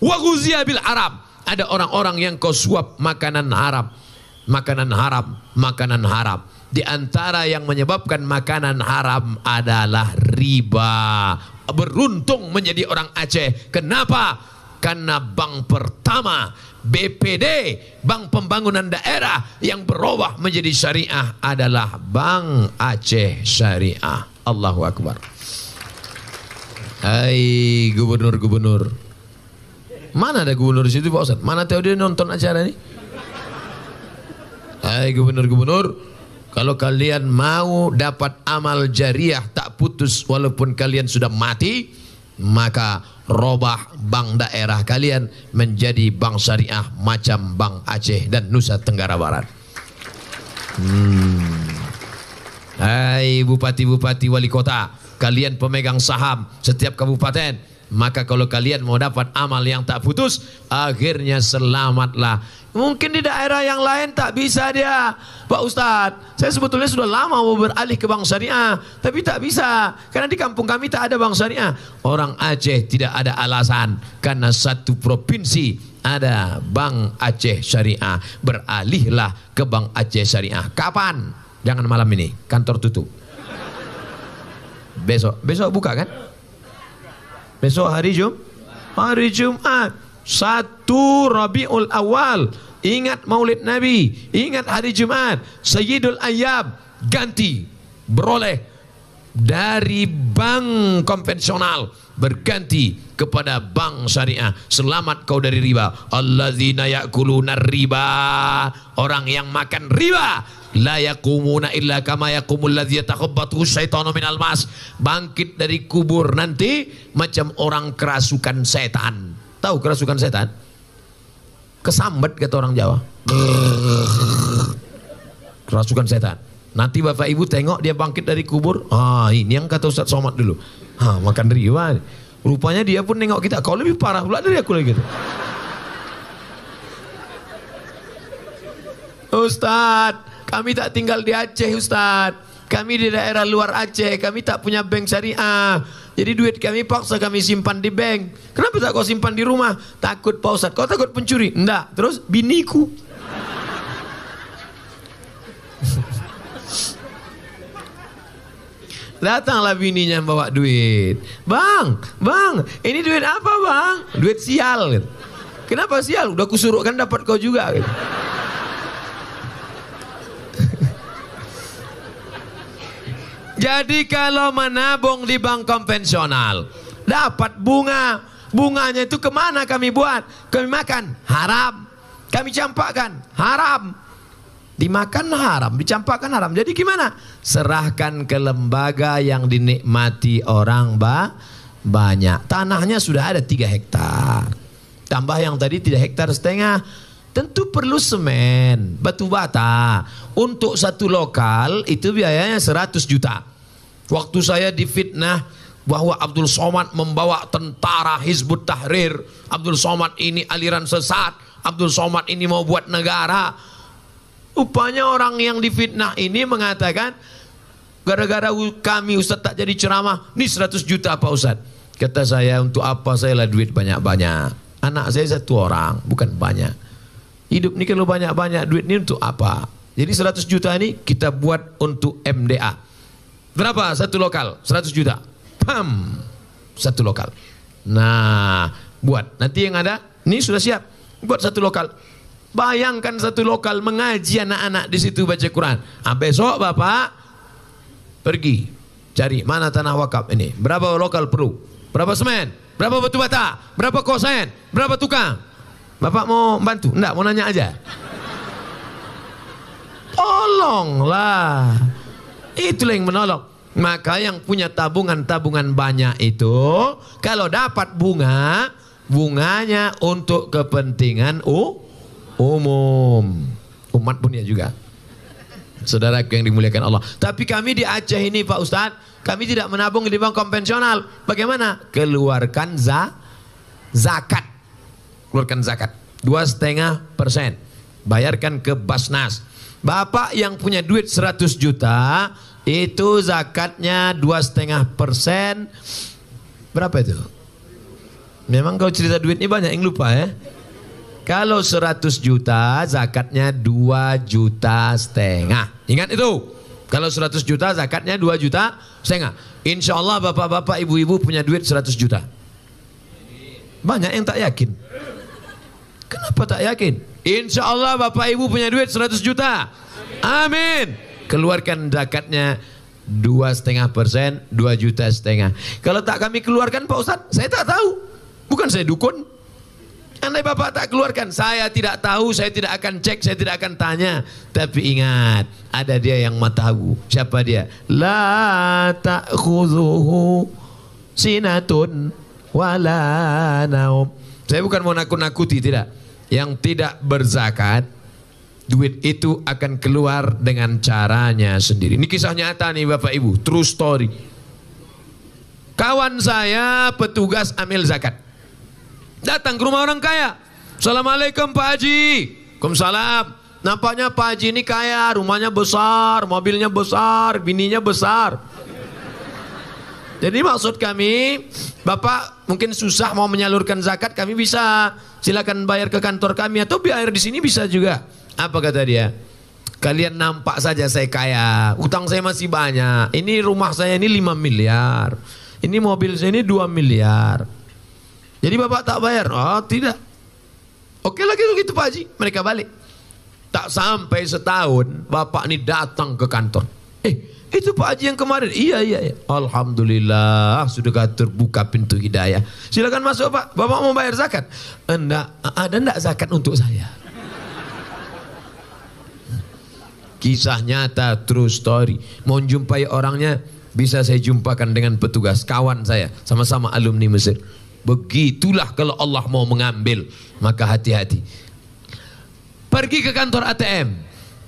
Wa ghuziya bil haram, ada orang-orang yang kau suap makanan haram. Makanan haram, makanan haram. Di antara yang menyebabkan makanan haram adalah riba. Beruntung menjadi orang Aceh. Kenapa? Karena bank pertama BPD, Bank Pembangunan Daerah, yang berubah menjadi syariah adalah Bank Aceh Syariah. Allahu Akbar. Hai gubernur-gubernur. Mana ada gubernur di situ Pak Ustaz? Mana tahu dia nonton acara ini? Hai gubernur-gubernur, kalau kalian mau dapat amal jariah tak putus walaupun kalian sudah mati, maka robah bank daerah kalian menjadi bank syariah macam Bank Aceh dan Nusa Tenggara Barat. Hai bupati-bupati wali kota, kalian pemegang saham setiap kabupaten, maka kalau kalian mau dapat amal yang tak putus, akhirnya selamatlah. Mungkin di daerah yang lain tak bisa dia, Pak Ustadz, saya sebetulnya sudah lama mau beralih ke bank syariah, tapi tak bisa, karena di kampung kami tak ada bank syariah. Orang Aceh tidak ada alasan, karena satu provinsi ada Bank Aceh Syariah. Beralihlah ke Bank Aceh Syariah. Kapan? Jangan malam ini, kantor tutup. Besok buka kan? Besok hari Jumat 1 Rabiul Awal. Ingat Maulid Nabi, ingat hari Jumat, Sayyidul Ayyam. Ganti, beroleh dari bank konvensional berganti kepada bank syariah. Selamat kau dari riba. Alladzina ya'kuluna riba, orang yang makan riba, la yaqumuna illa kama yaqumul ladzi yatakhabbathu syaitanu minal mas. Bangkit dari kubur nanti macam orang kerasukan setan. Tahu kerasukan setan? Kesambat kata orang Jawa. Kerasukan setan. Nanti Bapak Ibu tengok dia bangkit dari kubur. Ini yang kata Ustaz Somad dulu. Makan riba. Rupanya dia pun nengok kita. Kau lebih parah pula dari aku lagi gitu. Ustaz, kami tak tinggal di Aceh Ustaz. Kami di daerah luar Aceh. Kami tak punya bank syariah. Jadi duit kami paksa kami simpan di bank. Kenapa tak kau simpan di rumah? Takut Pak Ustaz. Kau takut pencuri? Enggak. Terus biniku. Datanglah bininya bawa duit. Bang, ini duit apa bang? Duit sial. Kenapa sial? Udah kusuruhkan dapat kau juga. Jadi kalau menabung di bank konvensional dapat bunga, bunganya itu kemana kami buat? Kami makan haram, kami campakkan haram, dimakan haram, dicampakkan haram. Jadi gimana? Serahkan ke lembaga yang dinikmati orang banyak. Tanahnya sudah ada 3 hektar, tambah yang tadi 3,5 hektar. Tentu perlu semen, batu bata. Untuk satu lokal itu biayanya 100 juta. Waktu saya difitnah bahwa Abdul Somad membawa tentara Hizbut Tahrir, Abdul Somad ini aliran sesat, Abdul Somad ini mau buat negara. Rupanya orang yang difitnah ini mengatakan, gara-gara kami Ustaz tak jadi ceramah, ini 100 juta Pak Ustaz. Kata saya, untuk apa saya lah duit banyak-banyak? Anak saya 1 orang, bukan banyak. Hidup ini kalau banyak-banyak duit ini untuk apa? Jadi 100 juta ini kita buat untuk MDA. Berapa satu lokal? 100 juta. Pam, satu lokal. Nah, buat. Nanti yang ada, ini sudah siap. Buat satu lokal. Bayangkan satu lokal mengaji anak-anak di situ baca Quran. Besok Bapak pergi cari mana tanah wakaf ini, berapa lokal perlu, berapa semen, berapa batu bata, berapa kosen, berapa tukang. Bapak mau bantu? Enggak, mau nanya aja. Tolonglah. Itulah yang menolong. Maka yang punya tabungan-tabungan banyak itu, kalau dapat bunga, bunganya untuk kepentingan umum. Umat punya juga. Saudara yang dimuliakan Allah. Tapi kami di Aceh ini Pak Ustadz, kami tidak menabung di bank konvensional. Bagaimana? Keluarkan zakat. Keluarkan zakat 2,5%. Bayarkan ke Basnas. Bapak yang punya duit 100 juta, itu zakatnya 2,5%. Berapa itu? Memang kalau cerita duit ini banyak yang lupa ya. Kalau 100 juta zakatnya 2,5 juta. Ingat itu. Kalau 100 juta zakatnya 2,5 juta. Insya Allah bapak-bapak ibu-ibu punya duit 100 juta. Banyak yang tak yakin. Kenapa tak yakin? Insya Allah bapak ibu punya duit 100 juta. Amin. Keluarkan zakatnya 2,5%, 2,5 juta. Kalau tak kami keluarkan Pak Ustadz, saya tak tahu. Bukan saya dukun. Andai bapak tak keluarkan, saya tidak tahu, saya tidak akan cek, saya tidak akan tanya. Tapi ingat, ada dia yang maha tahu. Siapa dia? La ta'khudhuhu sinatun wala naum. Saya bukan mau nakut-nakuti, tidak. Yang tidak berzakat, duit itu akan keluar dengan caranya sendiri. Ini kisah nyata nih Bapak Ibu, true story. Kawan saya petugas amil zakat, datang ke rumah orang kaya. Assalamualaikum Pak Haji. Waalaikumsalam. Nampaknya Pak Haji ini kaya, rumahnya besar, mobilnya besar, bininya besar. Jadi maksud kami, Bapak mungkin susah mau menyalurkan zakat, kami bisa. Silakan bayar ke kantor kami atau bayar di sini bisa juga. Apa kata dia? Kalian nampak saja saya kaya, utang saya masih banyak. Ini rumah saya ini 5 miliar. Ini mobil saya ini 2 miliar. Jadi Bapak tak bayar? Oh tidak. Oke lagi gitu Pak Haji. Mereka balik. Tak sampai setahun Bapak ini datang ke kantor. Itu Pak Haji yang kemarin. Iya. Alhamdulillah sudah terbuka pintu hidayah. Silakan masuk Pak. Bapak mau bayar zakat? Enggak. Ada enggak zakat untuk saya? Kisah nyata, true story. Mau jumpai orangnya, bisa saya jumpakan dengan petugas kawan saya, sama-sama alumni Mesir. Begitulah kalau Allah mau mengambil, maka hati-hati. Pergi ke kantor ATM,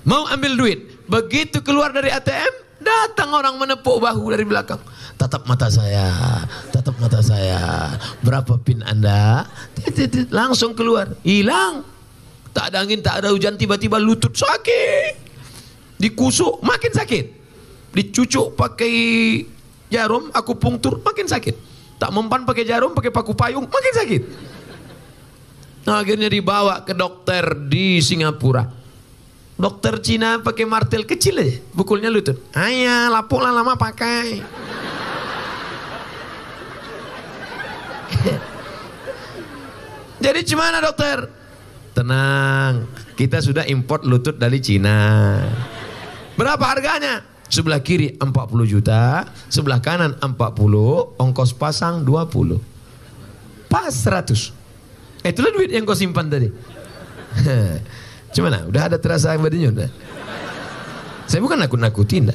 mau ambil duit. Begitu keluar dari ATM, datang orang menepuk bahu dari belakang. Tatap mata saya, tatap mata saya. Berapa pin Anda? Langsung keluar, hilang. Tak ada angin, tak ada hujan, tiba-tiba lutut sakit. Dikusuk, makin sakit. Dicucuk pakai jarum, akupunktur, makin sakit. Tak mempan pakai jarum, pakai paku payung, makin sakit. Nah, akhirnya dibawa ke dokter di Singapura. Dokter Cina pakai martel kecil aja, pukulnya lutut. Ayah, lapuklah lama pakai. Jadi gimana dokter? Tenang, kita sudah import lutut dari Cina. Berapa harganya? Sebelah kiri 40 juta, sebelah kanan 40, ongkos pasang 20. Pas 100. Itulah duit yang kau simpan tadi. Gimana? Udah ada terasa badannya udah? Saya bukan nakut-nakutin.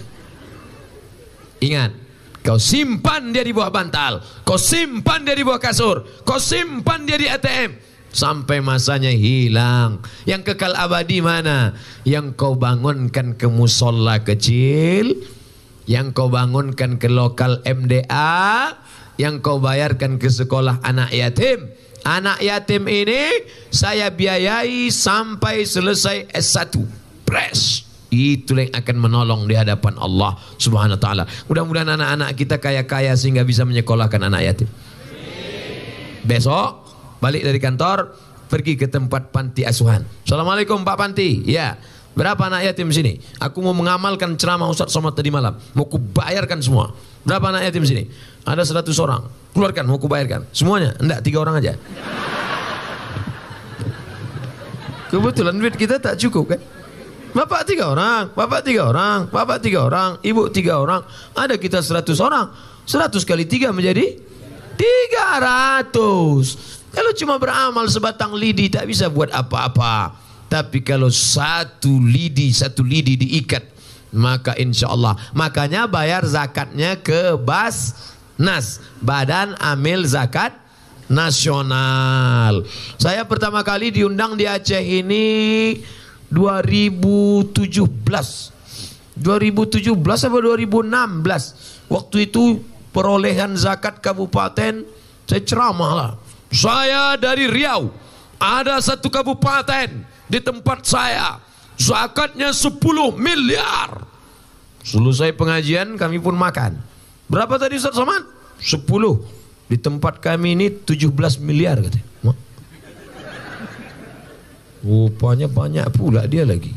Ingat, kau simpan dia di bawah bantal, kau simpan dia di bawah kasur, kau simpan dia di ATM. Sampai masanya hilang. Yang kekal abadi mana? Yang kau bangunkan ke musola kecil, yang kau bangunkan ke lokal MDA, yang kau bayarkan ke sekolah anak yatim. Anak yatim ini saya biayai sampai selesai S1 Pres. Itulah yang akan menolong di hadapan Allah Subhanahu wa taala. Mudah-mudahan anak-anak kita kaya-kaya sehingga bisa menyekolahkan anak yatim. Besok balik dari kantor, pergi ke tempat panti asuhan. Assalamualaikum Pak Panti. Ya, berapa anak yatim sini? Aku mau mengamalkan ceramah Ustaz Somad tadi malam. Mau kubayarkan semua. Berapa anak yatim sini? Ada 100 orang. Keluarkan, mau kubayarkan. Semuanya? Enggak, 3 orang aja. Kebetulan duit kita tak cukup kan? Bapak 3 orang, bapak 3 orang, bapak 3 orang, ibu 3 orang. Ada kita 100 orang. 100 kali 3 menjadi 300. Kalau cuma beramal sebatang lidi tak bisa buat apa-apa. Tapi kalau satu lidi diikat, maka insya Allah. Makanya bayar zakatnya ke Basnas, Badan Amil Zakat Nasional. Saya pertama kali diundang di Aceh ini 2017 atau 2016. Waktu itu perolehan zakat kabupaten, saya ceramah lah. Saya dari Riau, ada satu kabupaten di tempat saya, zakatnya 10 miliar. Selesai pengajian kami pun makan. Berapa tadi Ustaz Somad? 10. Di tempat kami ini 17 miliar katanya. Rupanya banyak pula dia lagi.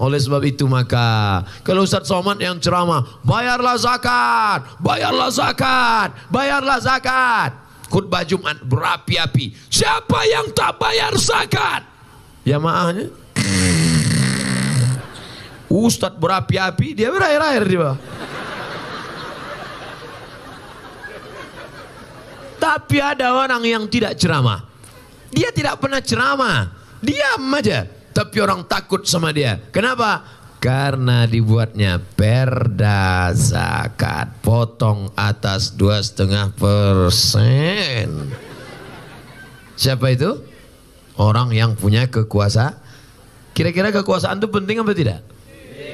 Oleh sebab itu maka kalau Ustaz Somad yang ceramah, bayarlah zakat, bayarlah zakat, bayarlah zakat. Khutbah Jumat berapi-api. Siapa yang tak bayar zakat? Jamaahnya. Ustaz berapi-api, dia berair-air di bawah. Tapi ada orang yang tidak ceramah. Dia tidak pernah ceramah. Diam aja. Tapi orang takut sama dia. Kenapa? Karena dibuatnya perda zakat. Potong atas 2,5%. Siapa itu? Orang yang punya kekuasaan. Kira-kira kekuasaan itu penting apa tidak?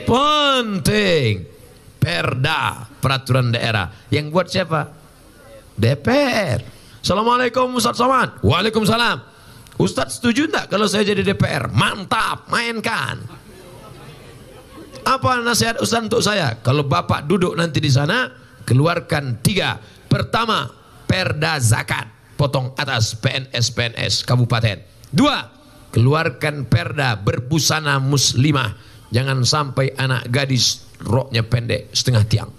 Penting. Perda, peraturan daerah. Yang buat siapa? DPR. Assalamualaikum Ustaz Somad. Waalaikumsalam. Ustaz setuju enggak kalau saya jadi DPR? Mantap, mainkan. Apa nasihat Ustaz untuk saya? Kalau Bapak duduk nanti di sana, keluarkan 3. Pertama, perda zakat, potong atas PNS kabupaten. 2, keluarkan perda berbusana muslimah. Jangan sampai anak gadis roknya pendek setengah tiang.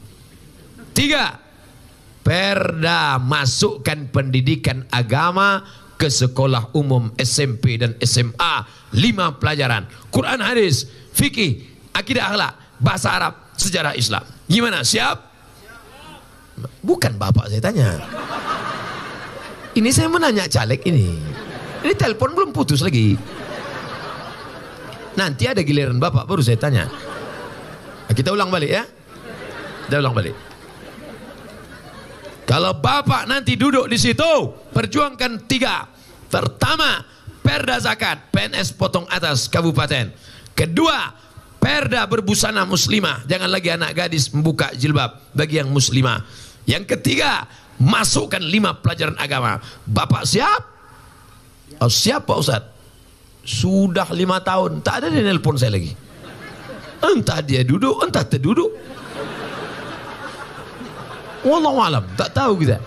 3, perda masukkan pendidikan agama ke sekolah umum SMP dan SMA. 5 pelajaran. Quran, hadis, fikih, akidah akhlak, bahasa Arab, sejarah Islam. Gimana? Siap? Bukan Bapak saya tanya. Ini saya menanya caleg ini. Ini telepon belum putus lagi. Nanti ada giliran Bapak baru saya tanya. Kita ulang balik ya. Kita ulang balik. Kalau Bapak nanti duduk di situ, perjuangkan 3. Pertama, perda zakat, PNS potong atas kabupaten. Kedua, perda berbusana muslimah. Jangan lagi anak gadis membuka jilbab bagi yang muslimah. Yang ketiga, masukkan 5 pelajaran agama. Bapak siap? Oh, siap Pak Ustaz. Sudah 5 tahun, tak ada dia nelpon saya lagi. Entah dia duduk, entah terduduk. Wallahualam, tak tahu kita.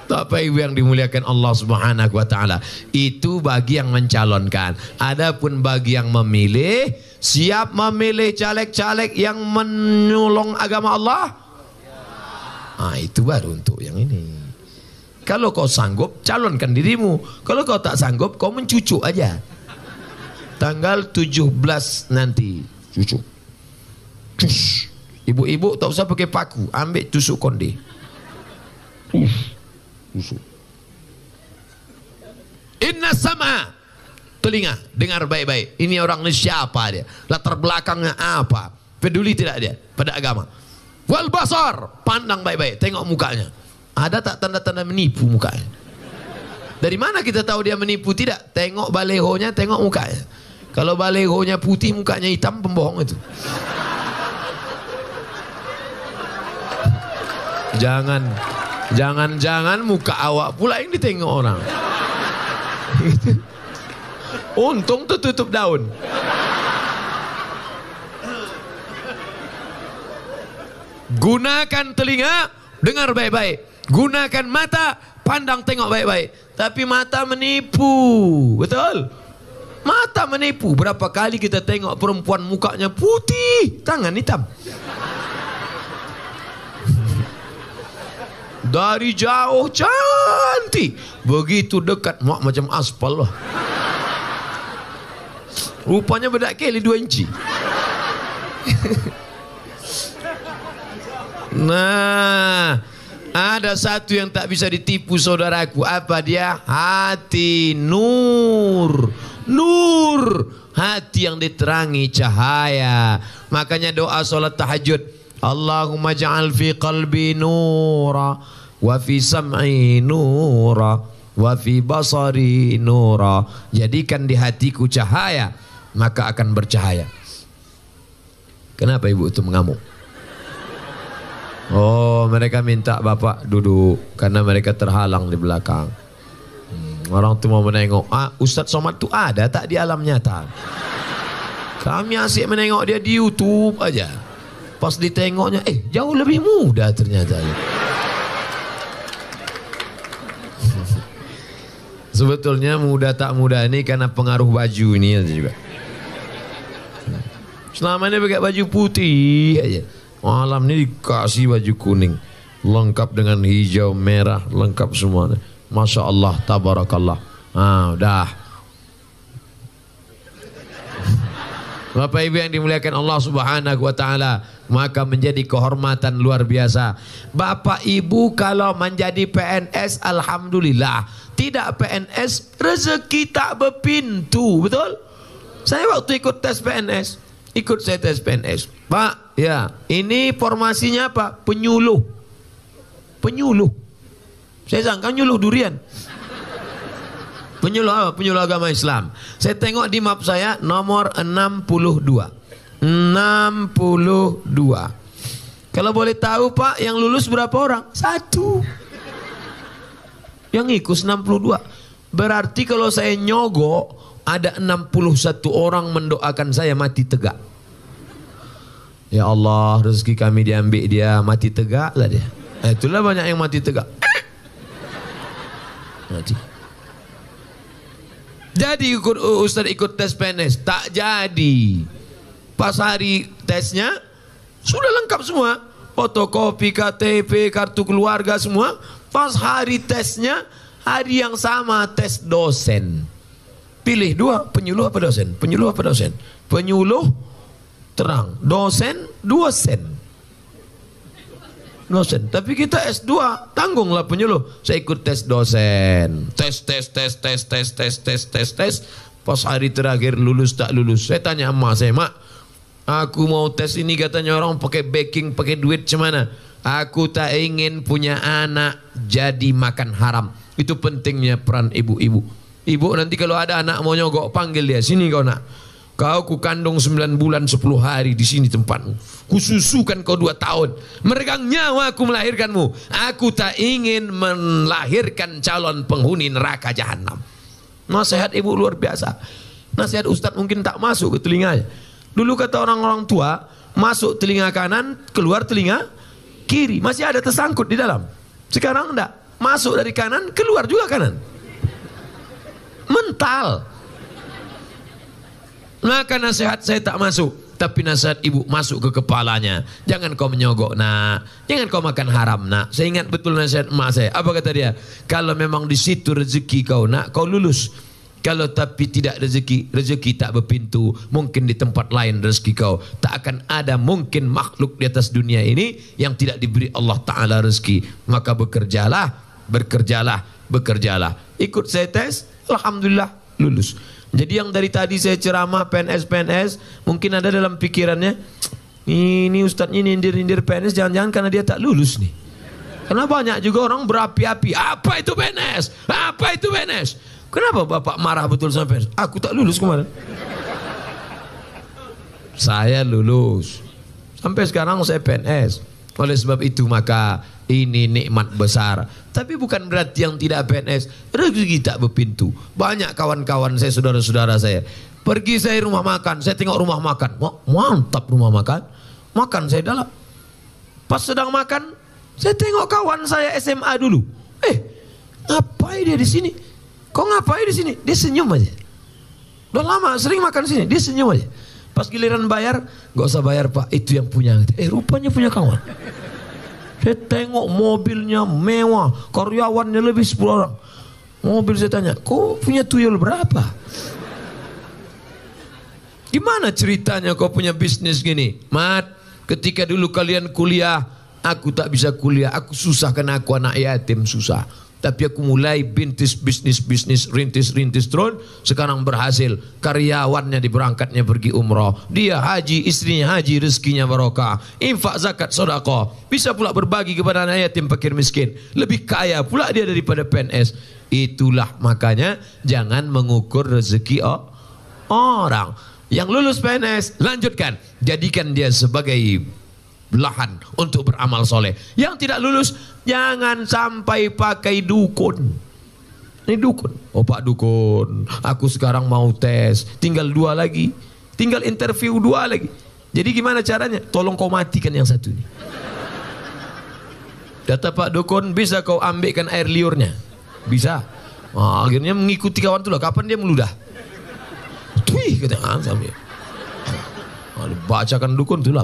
Bapak Ibu yang dimuliakan Allah Subhanahu wa taala, itu bagi yang mencalonkan. Adapun bagi yang memilih, siap memilih caleg-caleg yang menyolong agama Allah? Ah, itu baru untuk yang ini. Kalau kau sanggup, calonkan dirimu. Kalau kau tak sanggup, kau mencucuk aja. Tanggal 17 nanti, cucuk. Cus. Ibu-ibu tak usah pakai paku, ambil tusuk konde. Tusuk. Inna sama, telinga, dengar baik-baik. Ini orang ini siapa dia? Latar belakangnya apa? Peduli tidak dia pada agama? Wal basar, pandang baik-baik, tengok mukanya. Ada tak tanda-tanda menipu mukanya? Dari mana kita tahu dia menipu? Tidak, tengok balehonya, tengok mukanya. Kalau balehonya putih, mukanya hitam, pembohong itu. Jangan muka awak pula yang ditengok orang. Untung tertutup daun. Gunakan telinga, dengar baik-baik. Gunakan mata, pandang tengok baik-baik. Tapi mata menipu, betul? Mata menipu. Berapa kali kita tengok perempuan mukanya putih, tangan hitam. Dari jauh cantik, begitu dekat macam aspal lah. Rupanya bedak keli 2 inci. Nah, ada satu yang tak bisa ditipu saudaraku. Apa dia? Hati nur. Nur. Hati yang diterangi cahaya. Makanya doa solat tahajud. Allahumma ja'al fi qalbi nura. Wa fi sam'i nura. Wa fi basari nura. Jadikan di hatiku cahaya, maka akan bercahaya. Kenapa ibu itu mengamuk? Oh, mereka minta bapak duduk karena mereka terhalang di belakang. Orang tu mau menengok. Ustadz Somad tu ada tak di alam nyata? Kami asyik menengok dia di YouTube aja. Pas ditengoknya, jauh lebih muda ternyata. Sebetulnya muda tak muda ini karena pengaruh baju ini juga. Selama ini pakai baju putih aja. Malam ini dikasih baju kuning, lengkap dengan hijau, merah, lengkap semuanya. Masya Allah, tabarakallah. Udah. Bapak Ibu yang dimuliakan Allah Subhanahu wa taala, maka menjadi kehormatan luar biasa. Bapak Ibu kalau menjadi PNS, alhamdulillah. Tidak PNS, rezeki tak berpintu, betul? Saya waktu ikut tes PNS, saya tes PNS. Pak, ya, ini formasinya apa? Penyuluh. Penyuluh. Saya sangka nyuluh durian. Penyuluh apa? Penyuluh agama Islam. Saya tengok di map saya nomor 62. 62. Kalau boleh tahu Pak, yang lulus berapa orang? 1. Yang ikut 62. Berarti kalau saya nyogok, ada 61 orang mendoakan saya mati tegak. Ya Allah, rezeki kami diambil dia, mati tegak lah dia. Itulah banyak yang mati tegak. Mati. Jadi Ustaz ikut tes PNS, tak jadi. Pas hari tesnya sudah lengkap semua, fotokopi, KTP, kartu keluarga semua. Pas hari tesnya, hari yang sama tes dosen. Pilih 2, penyuluh apa dosen? Penyuluh apa dosen? Penyuluh terang, dosen 2 sen. Dosen. Tapi kita S2, tanggunglah penyuluh. Saya ikut tes dosen. Tes. Pas hari terakhir lulus tak lulus. Saya tanya emak saya, Mak, aku mau tes ini katanya orang pakai backing, pakai duit cemana? Aku tak ingin punya anak jadi makan haram. Itu pentingnya peran ibu-ibu. Ibu nanti kalau ada anak mau nyogok, panggil dia, sini kau nak. Kau ku kandung 9 bulan 10 hari di sini tempatmu. Kususukan kau 2 tahun. Meregang nyawa aku melahirkanmu. Aku tak ingin melahirkan calon penghuni neraka jahanam. Nasihat ibu luar biasa. Nasihat ustadz mungkin tak masuk ke telinganya. Dulu kata orang-orang tua, masuk telinga kanan, keluar telinga kiri. Masih ada tersangkut di dalam. Sekarang enggak. Masuk dari kanan, keluar juga kanan. Mental. Maka nasihat saya tak masuk, tapi nasihat ibu masuk ke kepalanya. Jangan kau menyogok nak, jangan kau makan haram nak. Saya ingat betul nasihat emak saya. Apa kata dia? Kalau memang di situ rezeki kau nak, kau lulus. Kalau tapi tidak rezeki, rezeki tak berpintu. Mungkin di tempat lain rezeki kau. Tak akan ada mungkin makhluk di atas dunia ini yang tidak diberi Allah Ta'ala rezeki. Maka bekerjalah, bekerjalah, bekerjalah. Ikut saya tes, alhamdulillah lulus. Jadi yang dari tadi saya ceramah PNS, mungkin ada dalam pikirannya, ini ustadznya nindir-nindir PNS, jangan-jangan karena dia tak lulus nih. Karena banyak juga orang berapi-api, apa itu PNS? Apa itu PNS? Kenapa Bapak marah betul sama PNS? Aku tak lulus kemarin. Saya lulus. Sampai sekarang saya PNS. Oleh sebab itu maka ini nikmat besar. Tapi bukan berarti yang tidak PNS rezeki tak berpintu. Banyak kawan-kawan saya, saudara-saudara saya, pergi saya rumah makan, saya tengok rumah makan, mantap rumah makan, makan saya dalam. Pas sedang makan, saya tengok kawan saya SMA dulu. Ngapain dia di sini? Kok ngapain di sini? Dia senyum aja. Udah lama sering makan sini, dia senyum aja. Pas giliran bayar, gak usah bayar Pak, itu yang punya. Rupanya punya kawan. Saya tengok mobilnya mewah, karyawannya lebih 10 orang. Mobil saya tanya, kok punya tuyul berapa? Gimana ceritanya kau punya bisnis gini? Mat, ketika dulu kalian kuliah, aku tak bisa kuliah. Aku susah karena aku anak yatim, susah. Tapi aku mulai bisnis, rintis terus. Sekarang berhasil. Karyawannya diberangkatnya pergi umrah. Dia haji, istrinya haji, rezekinya barokah. Infak, zakat, sedekah. Bisa pula berbagi kepada anak yatim, fakir miskin. Lebih kaya pula dia daripada PNS. Itulah makanya jangan mengukur rezeki orang. Yang lulus PNS, lanjutkan. Jadikan dia sebagai lahan untuk beramal soleh. Yang tidak lulus, jangan sampai pakai dukun. Ini dukun. Oh Pak Dukun, aku sekarang mau tes, tinggal 2 lagi, tinggal interview 2 lagi. Jadi gimana caranya? Tolong kau matikan yang satu ini. Kata Pak Dukun, bisa kau ambilkan air liurnya? Bisa. Nah, akhirnya mengikuti kawan itu lah. Kapan dia meludah? Wih, kata sambil bacakan dukun itulah.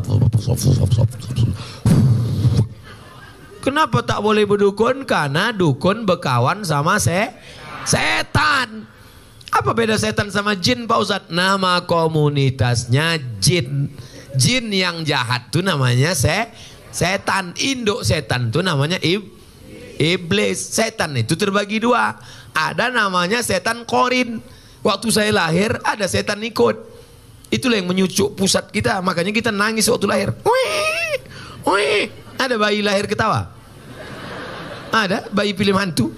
Kenapa tak boleh berdukun? Karena dukun berkawan sama setan. Apa beda setan sama jin, Pak Ustadz? Nama komunitasnya jin. Jin yang jahat tuh namanya setan. Induk setan tuh namanya iblis. Setan itu terbagi 2. Ada namanya setan korin. Waktu saya lahir ada setan ikut. Itulah yang menyucuk pusat kita. Makanya kita nangis waktu lahir. Wih, wih. Ada bayi lahir ketawa? Ada bayi film hantu.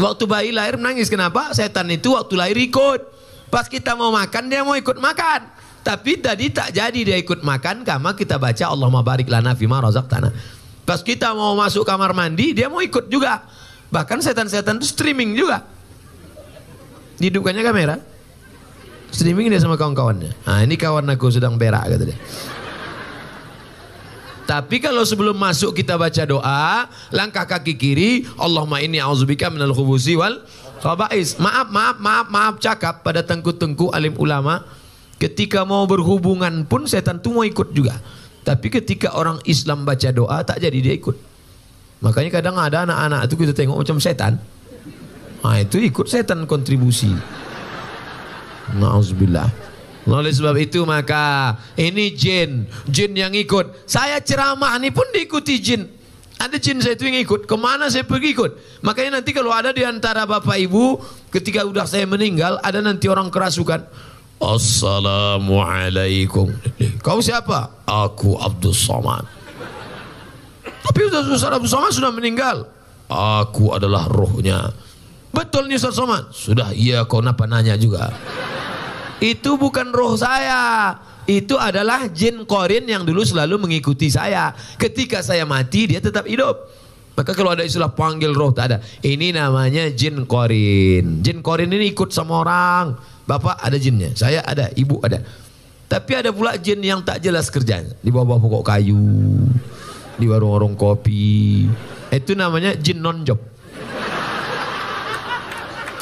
Waktu bayi lahir menangis. Kenapa? Setan itu waktu lahir ikut. Pas kita mau makan dia mau ikut makan. Tapi tadi tak jadi dia ikut makan. Karena kita baca Allahumma barik lana fima razaqtana. Pas kita mau masuk kamar mandi dia mau ikut juga. Bahkan setan-setan itu streaming juga. Dihidupkannya kamera, streaming dia sama kawan-kawannya. Nah ini kawan aku sedang berak kata dia. Tapi kalau sebelum masuk kita baca doa, langkah kaki kiri, Allahumma inni a'udzubika minal khubusi wal khaba'is. Maaf cakap pada tengku-tengku alim ulama. Ketika mau berhubungan pun setan itu mau ikut juga. Tapi ketika orang Islam baca doa tak jadi dia ikut. Makanya kadang ada anak-anak itu kita tengok macam setan. Nah itu ikut setan kontribusi. Na'udzubillah. Oleh sebab itu maka ini jin yang ikut. Saya ceramah ini pun diikuti jin. Ada jin saya itu yang ikut. Kemana saya pergi ikut. Makanya nanti kalau ada di antara bapak ibu, ketika udah saya meninggal, ada nanti orang kerasukan. Assalamualaikum. Kau siapa? Aku Abdul Somad. Tapi Ustaz Abdul Somad sudah meninggal. Aku adalah rohnya. Betul nih Ustaz Somad? Sudah, iya kau napa nanya juga. Itu bukan roh saya. Itu adalah jin korin yang dulu selalu mengikuti saya. Ketika saya mati dia tetap hidup. Maka kalau ada istilah panggil roh tak ada. Ini namanya jin korin. Jin korin ini ikut sama orang. Bapak ada jinnya, saya ada, ibu ada. Tapi ada pula jin yang tak jelas kerjanya. Di bawah pokok kayu, di warung-warung kopi. Itu namanya jin non-job.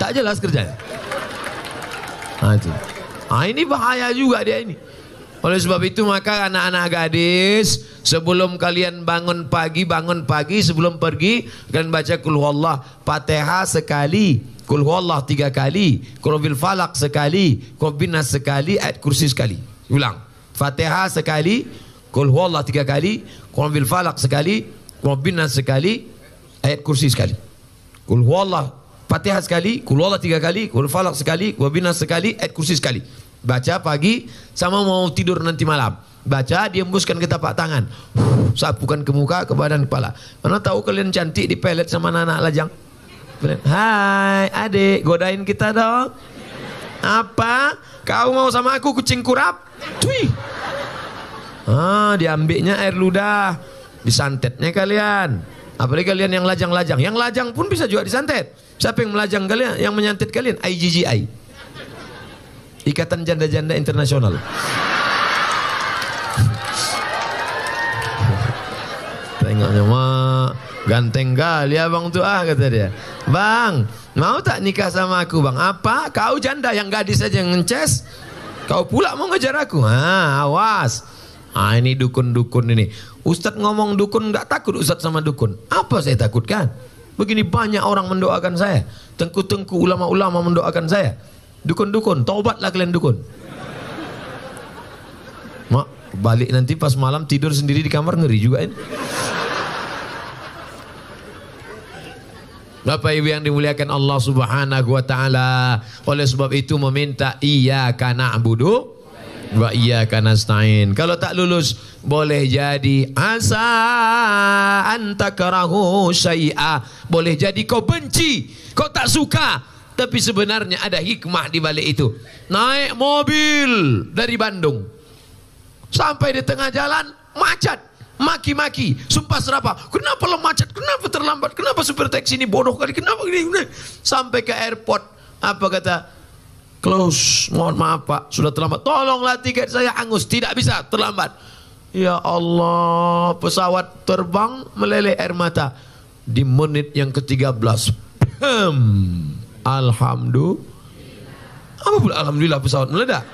Tak jelas kerjanya. Nah, ini bahaya juga dia ini. Oleh sebab itu maka anak-anak gadis, sebelum kalian bangun pagi sebelum pergi kalian baca qul huwallah, Fatihah sekali, qul huwallah 3 kali, qul bil falaq sekali, qul bin nas sekali, ayat kursi sekali. Ulang. Fatihah sekali, qul huwallah 3 kali, qul bil falaq sekali, qul bin nas sekali, ayat kursi sekali. Qul huwallah Fatihah sekali, qul huwallah 3 kali, qul falaq sekali, qul bin nas sekali, ayat kursi sekali. Baca pagi sama mau tidur nanti malam. Baca, diembuskan ke tapak tangan. Sapukan ke muka, ke badan, kepala. Mana tahu kalian cantik dipelet sama anak lajang. Hai adik, godain kita dong. Apa? Kau mau sama aku kucing kurap? Tui. Diambilnya air ludah, disantetnya kalian. Apalagi kalian yang lajang-lajang. Yang lajang pun bisa juga disantet. Siapa yang melajang kalian? Yang menyantet kalian? IGGI, Ikatan Janda-Janda Internasional. Tengoknya mak ganteng kali abang tuh kata dia. Bang, mau tak nikah sama aku bang? Apa? Kau janda yang gadis aja yang ngeces. Kau pula mau ngejar aku? Awas. Ini dukun-dukun ini. Ustadz ngomong dukun nggak takut Ustadz sama dukun. Apa saya takutkan? Begini banyak orang mendoakan saya. Tengku-tengku ulama-ulama mendoakan saya. Dukun-dukun, taubatlah kalian dukun. Mak, balik nanti pas malam tidur sendiri di kamar, ngeri juga ini. Bapak Ibu yang dimuliakan Allah Subhanahu wa taala, oleh sebab itu meminta iyyaka na'budu wa iyyaka nasta'in. Kalau tak lulus boleh jadi asa antakrahu syai'a. Boleh jadi kau benci, kau tak suka, tapi sebenarnya ada hikmah di balik itu. Naik mobil dari Bandung, sampai di tengah jalan macet. Maki-maki, sumpah serapah. Kenapa lo macet? Kenapa terlambat? Kenapa supir taksi ini bodoh kali? Kenapa gini? Sampai ke airport, apa kata? Close, mohon maaf Pak, sudah terlambat. Tolonglah tiket saya hangus, tidak bisa, terlambat. Ya Allah, pesawat terbang meleleh air mata. Di menit yang ke-13, alhamdulillah. Apa pula alhamdulillah pesawat meledak?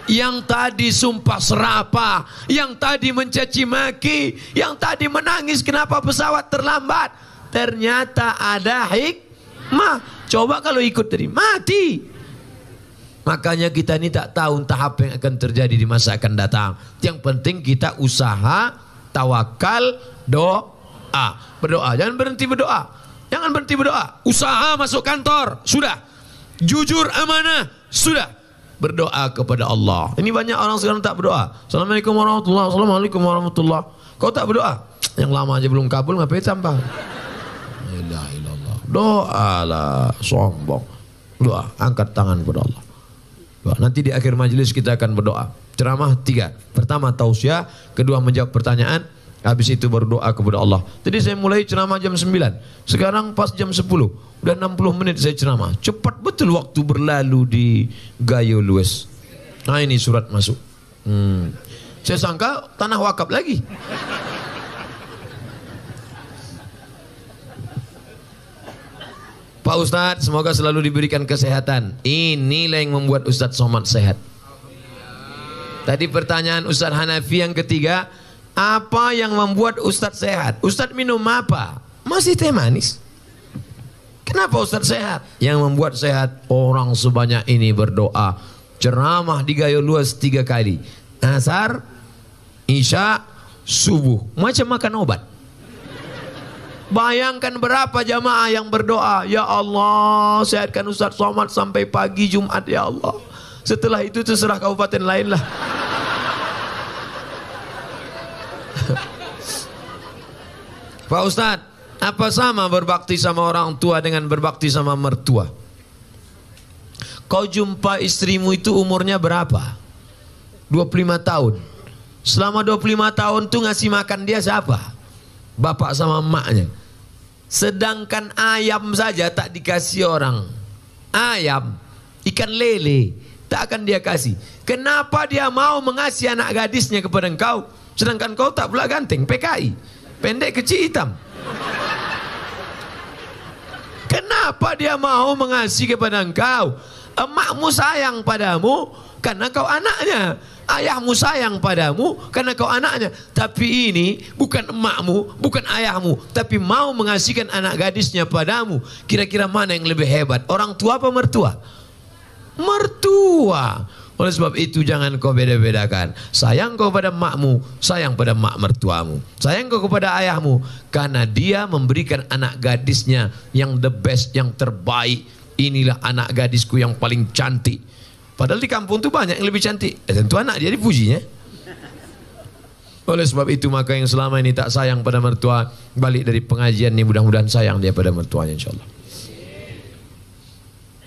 Yang tadi sumpah serapah, yang tadi mencaci maki, yang tadi menangis kenapa pesawat terlambat, ternyata ada hikmah. Coba kalau ikut tadi, mati. Makanya kita ini tak tahu entah apa yang akan terjadi di masa akan datang. Yang penting kita usaha, tawakal, doa. Berdoa, jangan berhenti berdoa. Jangan berhenti berdoa. Usaha masuk kantor, sudah. Jujur amanah, sudah. Berdoa kepada Allah. Ini banyak orang sekarang tak berdoa. Assalamualaikum warahmatullahi wabarakatuh. Assalamualaikum warahmatullahi. Kau tak berdoa? Yang lama aja belum kabul, ngapain sampah? La ilaha illallah. Doa lah, sombong. Doa, angkat tangan kepada Allah. Doa. Nanti di akhir majelis kita akan berdoa. Ceramah 3. Pertama tausiah, kedua menjawab pertanyaan, habis itu berdoa kepada Allah. Jadi saya mulai ceramah jam 9. Sekarang pas jam 10. Udah 60 menit saya ceramah. Cepat betul waktu berlalu di Gayo Lues. Nah ini surat masuk. Saya sangka tanah wakaf lagi. Pak Ustadz, semoga selalu diberikan kesehatan. Inilah yang membuat Ustadz Somad sehat. Tadi pertanyaan Ustadz Hanafi yang ketiga, apa yang membuat Ustadz sehat? Ustadz minum apa? Masih teh manis. Kenapa Ustadz sehat? Yang membuat sehat orang sebanyak ini berdoa. Ceramah di Gayo Luas 3 kali. Asar, Isya, subuh. Macam makan obat. Bayangkan berapa jamaah yang berdoa. Ya Allah, sehatkan Ustadz Somad sampai pagi Jumat ya Allah. Setelah itu terserah kabupaten lain lah. Pak Ustadz, apa sama berbakti sama orang tua dengan berbakti sama mertua? Kau jumpa istrimu itu umurnya berapa? 25 tahun. Selama 25 tahun tuh ngasih makan dia siapa? Bapak sama emaknya. Sedangkan ayam saja tak dikasih orang. Ayam, ikan lele, tak akan dia kasih. Kenapa dia mau mengasih anak gadisnya kepada engkau? Sedangkan kau tak pula ganteng, PKI, pendek kecil hitam. Kenapa dia mau mengasihi kepada engkau? Emakmu sayang padamu karena kau anaknya. Ayahmu sayang padamu karena kau anaknya. Tapi ini bukan emakmu, bukan ayahmu, tapi mau mengasihkan anak gadisnya padamu. Kira-kira mana yang lebih hebat? Orang tua apa mertua? Mertua. Oleh sebab itu jangan kau beda-bedakan. Sayang kau pada makmu, sayang pada mak mertuamu. Sayang kau kepada ayahmu karena dia memberikan anak gadisnya yang the best, yang terbaik. Inilah anak gadisku yang paling cantik. Padahal di kampung tu banyak yang lebih cantik. Tentu anak dia dipujinya. Oleh sebab itu maka yang selama ini tak sayang pada mertua, balik dari pengajian ini mudah-mudahan sayang dia pada mertuanya insyaAllah.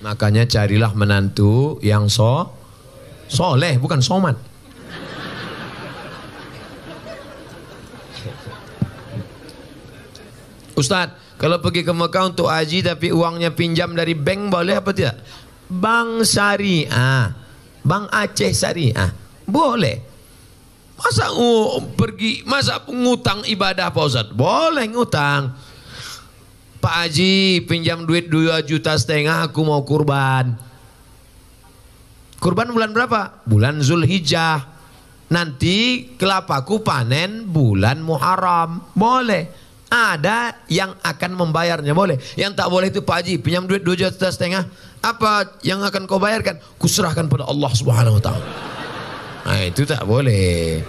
Makanya carilah menantu yang soleh, bukan somat. Ustadz, kalau pergi ke Mekah untuk haji tapi uangnya pinjam dari bank boleh apa tidak? Bank syariah, Bank Aceh Syariah, boleh. Masa masa ngutang ibadah Pak Ustadz? Boleh ngutang. Pak Haji pinjam duit 2,5 juta, aku mau kurban. Kurban bulan berapa? Bulan Zulhijjah. Nanti kelapaku panen bulan Muharram. Boleh. Ada yang akan membayarnya, boleh. Yang tak boleh itu, Pak Haji pinjam duit 2,5 juta, apa yang akan kau bayarkan? Kuserahkan pada Allah Subhanahu Wa Taala. Nah itu tak boleh.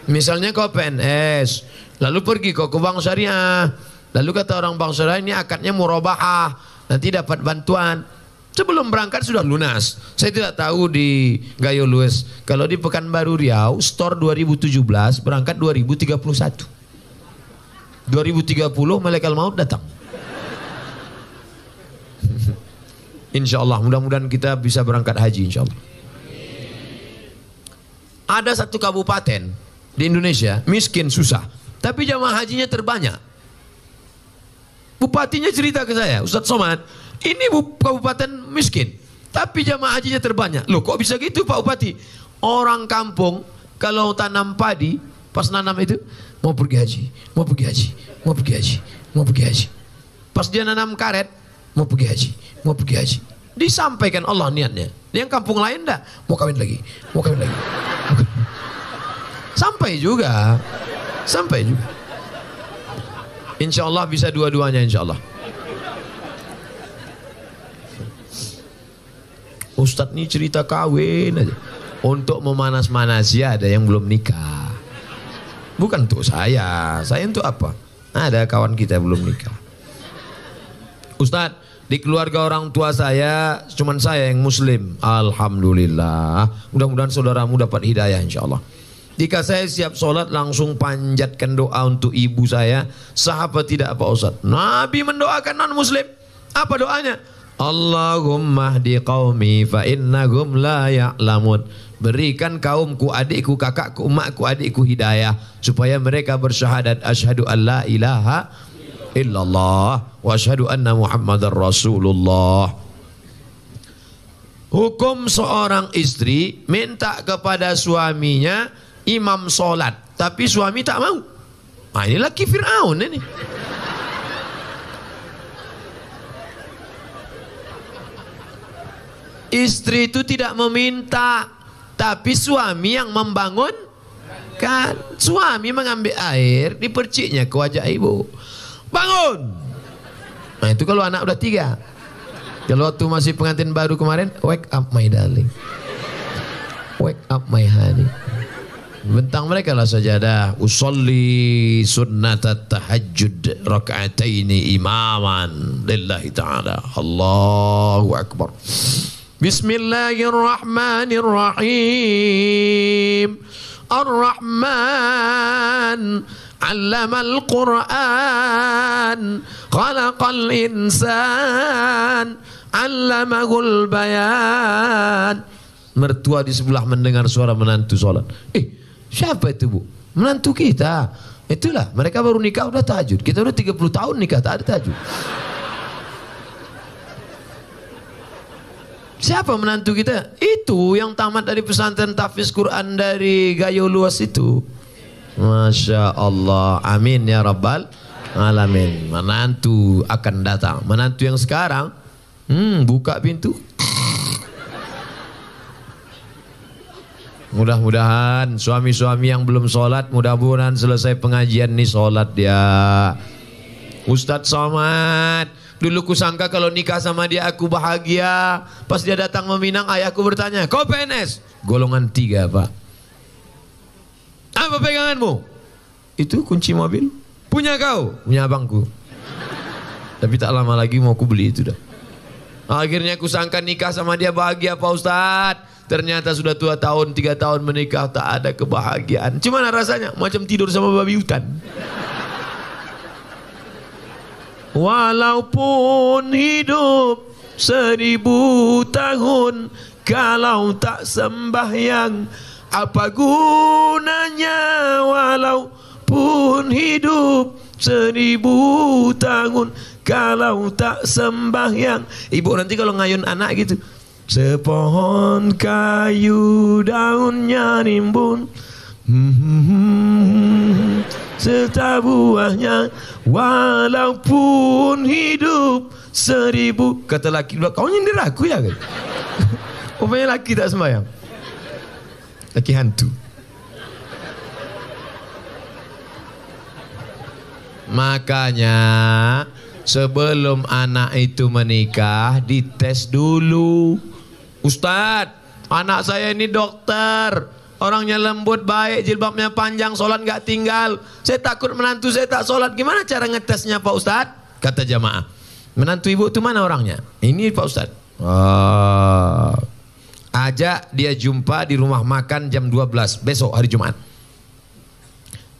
Misalnya kau PNS, lalu pergi kau ke bank syariah, lalu kata orang bank syariah ini akadnya murabahah, nanti dapat bantuan. Sebelum berangkat sudah lunas. Saya tidak tahu di Gayo Lues. Kalau di Pekanbaru Riau, store 2017, berangkat 2031. 2030 malaikat maut datang. Insya Allah, mudah-mudahan kita bisa berangkat haji insya Allah. Ada satu kabupaten di Indonesia miskin susah, tapi jamaah hajinya terbanyak. Bupatinya cerita ke saya, Ustadz Somad, ini kabupaten miskin, tapi jamaah hajinya terbanyak. Loh kok bisa gitu Pak Bupati? Orang kampung kalau tanam padi, pas nanam itu mau pergi haji, mau pergi haji, mau pergi haji, mau pergi haji. Pas dia nanam karet, mau pergi haji, mau pergi haji. Disampaikan Allah niatnya. Yang kampung lain enggak, mau kawin lagi, mau kawin lagi. Sampai juga, sampai juga. Insya Allah bisa dua-duanya insya Allah. Ustadz nih cerita kawin aja. Untuk memanas-manasi ada yang belum nikah. Bukan untuk saya untuk apa? Ada kawan kita belum nikah. Ustadz, di keluarga orang tua saya cuman saya yang muslim. Alhamdulillah. Mudah-mudahan saudaramu dapat hidayah insya Allah. Jika saya siap sholat langsung panjatkan doa untuk ibu saya. Sahabat tidak apa Ustadz? Nabi mendoakan non muslim. Apa doanya? Allahumma hdi qaumi fa innahum la ya'lamun. Berikan kaumku, adikku, kakakku, emakku, adikku hidayah supaya mereka bersyahadat asyhadu an la ilaha illallah wa asyhadu anna Muhammadar Rasulullah. Hukum seorang istri minta kepada suaminya imam solat, tapi suami tak mau. Nah, ini laki Fir'aun ini. Istri itu tidak meminta, tapi suami yang membangun kan. Suami mengambil air di perciknya ke wajah ibu, bangun. Nah itu kalau anak udah 3. Kalau waktu masih pengantin baru kemarin, wake up my darling, wake up my honey. Bentang mereka lah sajadah. Usolli sunnatat tahajjud raka'ataini imaman lillahi ta'ala. Allahu akbar. Bismillahirrahmanirrahim. Ar-Rahman 'allamal Qur'an, khalaqal insan, 'allamahul bayan. Mertua di sebelah mendengar suara menantu sholat. Siapa itu bu? Menantu kita. Itulah, mereka baru nikah udah tahajud. Kita udah 30 tahun nikah tak ada tahajud. Siapa menantu kita? Itu yang tamat dari pesantren tahfiz Quran dari Gayo Luas itu. Masya Allah. Amin ya Rabbal Alamin. Menantu akan datang. Menantu yang sekarang buka pintu. Mudah-mudahan suami-suami yang belum sholat, mudah-mudahan selesai pengajian nih sholat dia. Ustadz Somad, dulu kusangka kalau nikah sama dia aku bahagia. Pas dia datang meminang, ayahku bertanya, kau PNS? Golongan 3 pak. Apa peganganmu? Itu kunci mobil. Punya kau? Punya abangku. Tapi tak lama lagi mau aku beli itu dah. Akhirnya kusangka nikah sama dia bahagia Pak Ustadz. Ternyata sudah 2 tahun, 3 tahun menikah tak ada kebahagiaan. Gimana rasanya? Macam tidur sama babi hutan. Walaupun hidup 1000 tahun, kalau tak sembahyang, apa gunanya? Walaupun hidup 1000 tahun, kalau tak sembahyang. Ibu nanti kalau ngayun anak gitu, sepohon kayu daunnya rimbun, serta buahnya, walaupun hidup 1000. Kata laki, kau nyindir aku ya kan? Rupanya laki tak sembahyang, laki hantu. Makanya sebelum anak itu menikah dites dulu. Ustadz, anak saya ini dokter, orangnya lembut, baik, jilbabnya panjang, sholat nggak tinggal. Saya takut menantu saya tak sholat. Gimana cara ngetesnya Pak Ustadz? Kata jamaah, menantu ibu itu mana orangnya? Ini Pak Ustadz. Ajak dia jumpa di rumah makan jam 12 besok hari Jumat.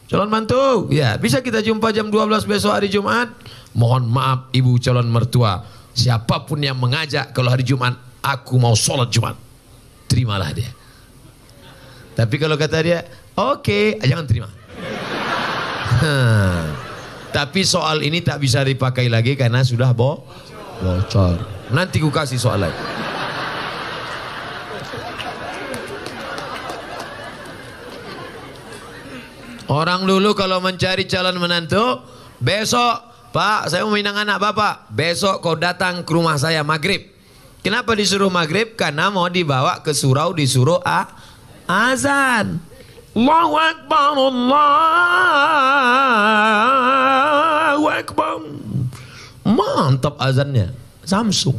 Calon mantu, ya bisa kita jumpa jam 12 besok hari Jumat. Mohon maaf ibu calon mertua, siapapun yang mengajak kalau hari Jumat aku mau sholat Jumat, terimalah dia. Tapi kalau kata dia oke, jangan terima. Tapi soal ini tak bisa dipakai lagi karena sudah bocor. Nanti ku kasih soal lain. Orang dulu kalau mencari calon menantu, besok Pak, saya mau minang anak Bapak, besok kau datang ke rumah saya maghrib. Kenapa disuruh maghrib? Karena mau dibawa ke surau, disuruh azan. Allahu Akbar, Allahu Akbar. Mantap azannya. Samsung,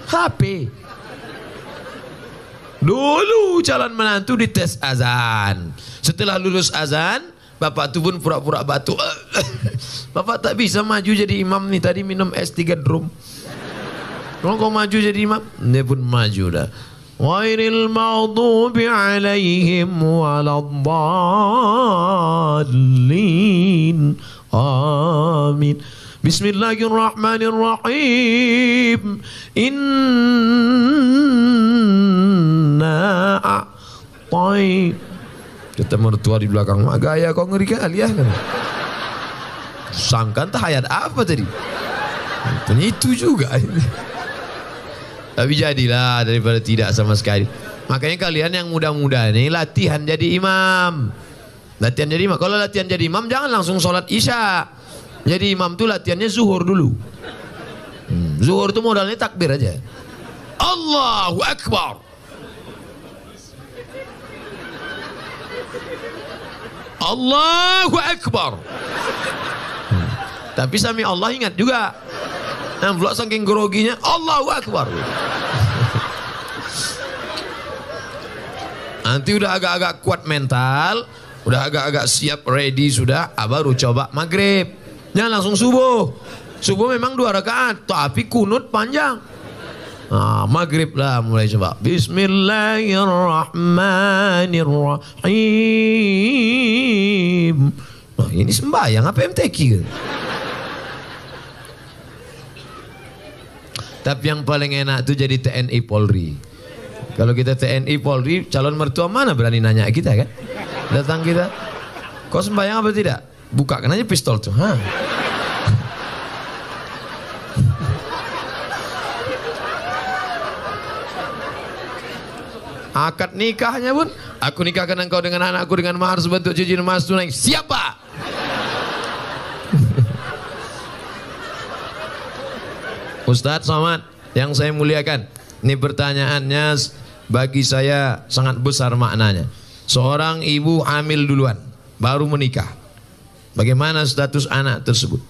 HP. Dulu calon menantu dites azan. Setelah lulus azan, bapak tu pun pura-pura batuk. Bapak tak bisa maju jadi imam nih, tadi minum es 3 drum. Kalau kau maju jadi imam, dia pun maju dah. Ghairil maghdubi alaihim waladdallin. Amin. Bismillahirrahmanirrahim. Inna a'tai. Kata mertua di belakang, mak gaya kau ngeri kali ya. Sangkan tak ayat apa tadi? Punya itu juga. Tapi jadilah daripada tidak sama sekali. Makanya kalian yang muda-muda ini latihan jadi imam. Latihan jadi imam. Kalau latihan jadi imam jangan langsung sholat isya. Jadi imam tuh latihannya zuhur dulu. Zuhur tuh modalnya takbir aja. Allahu Akbar. Allahu Akbar. Tapi sami Allah ingat juga. Nah, pula saking groginya Allahu Akbar. Nanti udah agak-agak kuat mental, udah agak-agak siap ready sudah, baru coba maghrib. Jangan langsung subuh. Subuh memang 2 rakaat, tapi kunut panjang. Nah, maghrib lah mulai coba. Bismillahirrahmanirrahim. Nah, ini sembahyang apa MTQ? Tapi yang paling enak tuh jadi TNI Polri. Kalau kita TNI Polri, calon mertua mana berani nanya kita kan? Datang kita, kau sembahyang apa tidak? Bukakan aja pistol tuh. Akad nikahnya pun, aku nikahkan engkau dengan anakku dengan mahar sebentuk cincin emas tunai. Siapa? Ustadz Somad yang saya muliakan, ini pertanyaannya bagi saya sangat besar maknanya. Seorang ibu hamil duluan, baru menikah. Bagaimana status anak tersebut?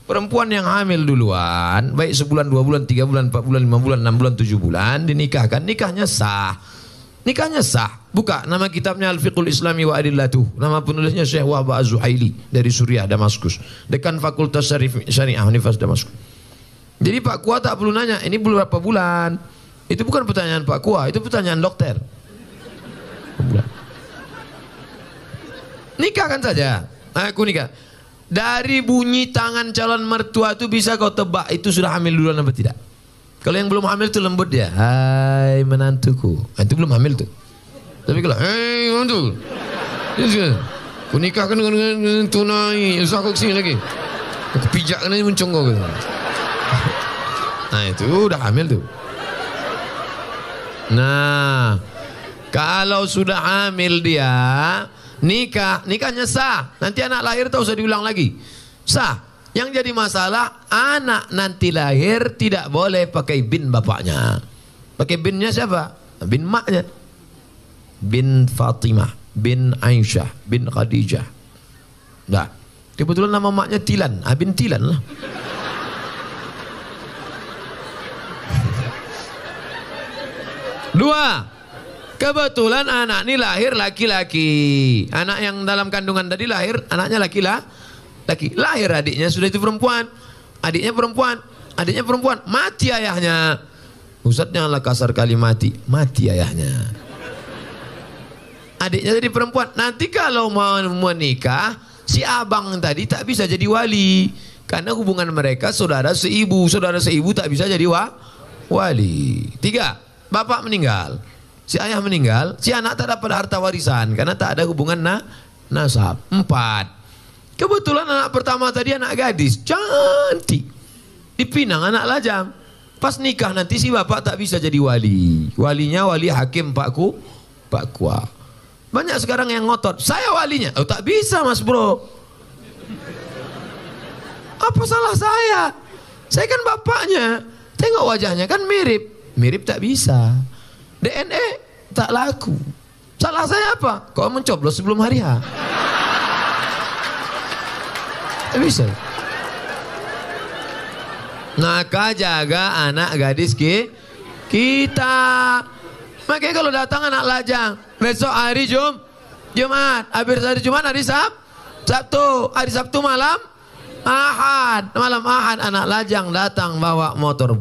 Perempuan yang hamil duluan, baik sebulan, 2 bulan, 3 bulan, 4 bulan, 5 bulan, 6 bulan, 7 bulan, dinikahkan, nikahnya sah. Nikahnya sah. Buka nama kitabnya Al-Fiqhul Islami wa Adillatuh. Nama penulisnya Syekh Wahab Az-Zuhaili dari Suriah, Damaskus. Dekan Fakultas Syariah Universitas Damaskus. Jadi Pak Kua tak perlu nanya, ini berapa bulan? Itu bukan pertanyaan Pak Kua, itu pertanyaan dokter. Nikahkan saja. Aku nikah. Dari bunyi tangan calon mertua itu bisa kau tebak itu sudah hamil duluan apa tidak. Kalau yang belum hamil itu lembut dia. Hai menantuku. Itu belum hamil tuh. Tapi kalau hei menantu, aku nikahkan dengan tunai. Usah aku kesini lagi. Aku pijakkan aja muncung kau. Nah itu udah hamil tuh. Nah kalau sudah hamil dia, nikahnya sah. Nanti anak lahir tak usah diulang lagi. Sah. Yang jadi masalah anak nanti lahir tidak boleh pakai bin bapaknya. Pakai binnya siapa? Bin maknya. Bin Fatimah, bin Aisyah, bin Khadijah. Dah. Kebetulan nama maknya Tilan, Abin Tilan lah. Dua, kebetulan anak ini lahir laki-laki. Anak yang dalam kandungan tadi lahir, anaknya laki-laki. Lahir adiknya sudah itu perempuan. Adiknya perempuan. Adiknya perempuan. Mati ayahnya. Ustaz janganlah kasar kali mati. Mati ayahnya. Adiknya jadi perempuan. Nanti kalau mau menikah, si abang tadi tak bisa jadi wali. Karena hubungan mereka saudara seibu. Saudara seibu tak bisa jadi wali. Tiga, bapak meninggal. Si ayah meninggal. Si anak tak dapat harta warisan. Karena tak ada hubungan nasab. Empat, kebetulan anak pertama tadi anak gadis. Cantik. Dipinang anak lajang. Pas nikah nanti si bapak tak bisa jadi wali. Walinya wali hakim Pak Kua. Banyak sekarang yang ngotot. Saya walinya. Oh tak bisa mas bro. Apa salah saya? Saya kan bapaknya. Tengok wajahnya kan mirip. Mirip tak bisa. DNA tak laku. Salah saya apa? Kau mencoblos sebelum hari H. Tak bisa. Maka jaga anak gadis kita. Makanya kalau datang anak lajang, besok hari Jumat, habis hari Jumat hari Sabtu, hari Sabtu malam Ahad, anak lajang datang bawa motor.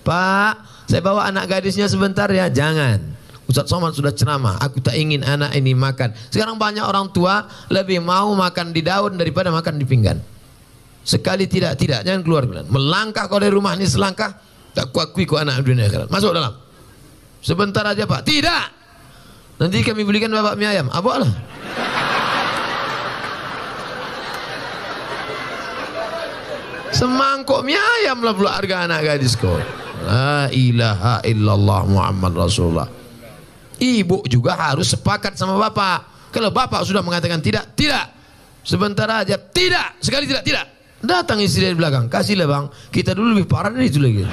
Pak, saya bawa anak gadisnya sebentar ya. Jangan. Ustaz Somad sudah ceramah. Aku tak ingin anak ini makan. Sekarang banyak orang tua lebih mau makan di daun daripada makan di pinggan. Sekali tidak, jangan keluar. Melangkah kau dari rumah ini selangkah, tak kuakui kau anak dunia akhirat. Masuk dalam. Sebentar aja Pak. Tidak. Nanti kami belikan bapak mie ayam. Apa lah? Semangkuk mie ayam lah pula harga anak gadis kau. La ilaha illallah Muhammad Rasulullah. Ibu juga harus sepakat sama bapak. Kalau bapak sudah mengatakan tidak. Sebentar aja, tidak. Sekali tidak. Datang istri dari belakang, kasihlah bang. Kita dulu lebih parah dari itu lagi.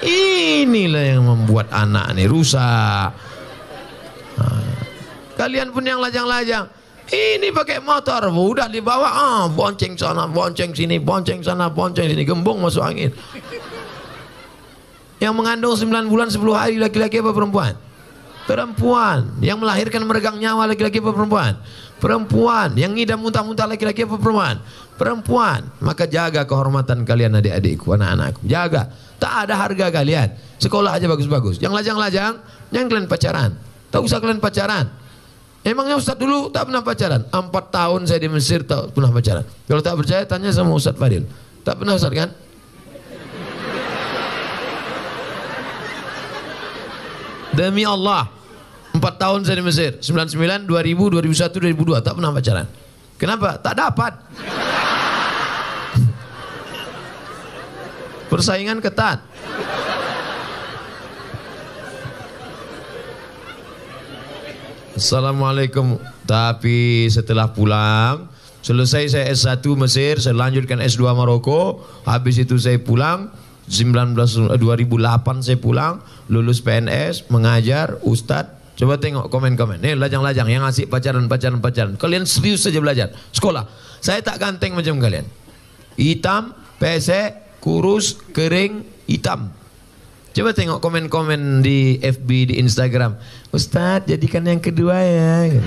Inilah yang membuat anak ini rusak. Kalian pun yang lajang-lajang, ini pakai motor, udah dibawa, bonceng sana, bonceng sini, bonceng sana, bonceng sini, gembong masuk angin. Yang mengandung 9 bulan 10 hari laki-laki apa perempuan? Perempuan. Yang melahirkan meregang nyawa laki-laki apa perempuan? Perempuan. Yang ngidam muntah-muntah laki-laki apa perempuan? Maka jaga kehormatan kalian adik-adikku, anak-anakku. Jaga. Tak ada harga kalian. Sekolah aja bagus-bagus. Yang lajang-lajang, jangan kalian pacaran. Tak usah kalian pacaran. Emangnya Ustaz dulu tak pernah pacaran? 4 tahun saya di Mesir tak pernah pacaran. Kalau tak percaya tanya sama Ustaz Fadil. Tak pernah Ustaz kan? Demi Allah, 4 tahun saya di Mesir, 99, 2000, 2001, 2002, tak pernah pacaran. Kenapa? Tak dapat. Persaingan ketat. Assalamualaikum. Tapi setelah pulang, selesai saya S1 Mesir, saya lanjutkan S2 Maroko, habis itu saya pulang, 2008 saya pulang, lulus PNS, mengajar, ustadz. Coba tengok komen-komen. Nih lajang-lajang yang asik pacaran. Kalian serius saja belajar. Sekolah. Saya tak ganteng macam kalian. Hitam, pesek, kurus, kering, hitam. Coba tengok komen-komen di FB, di Instagram. Ustadz jadikan yang kedua ya.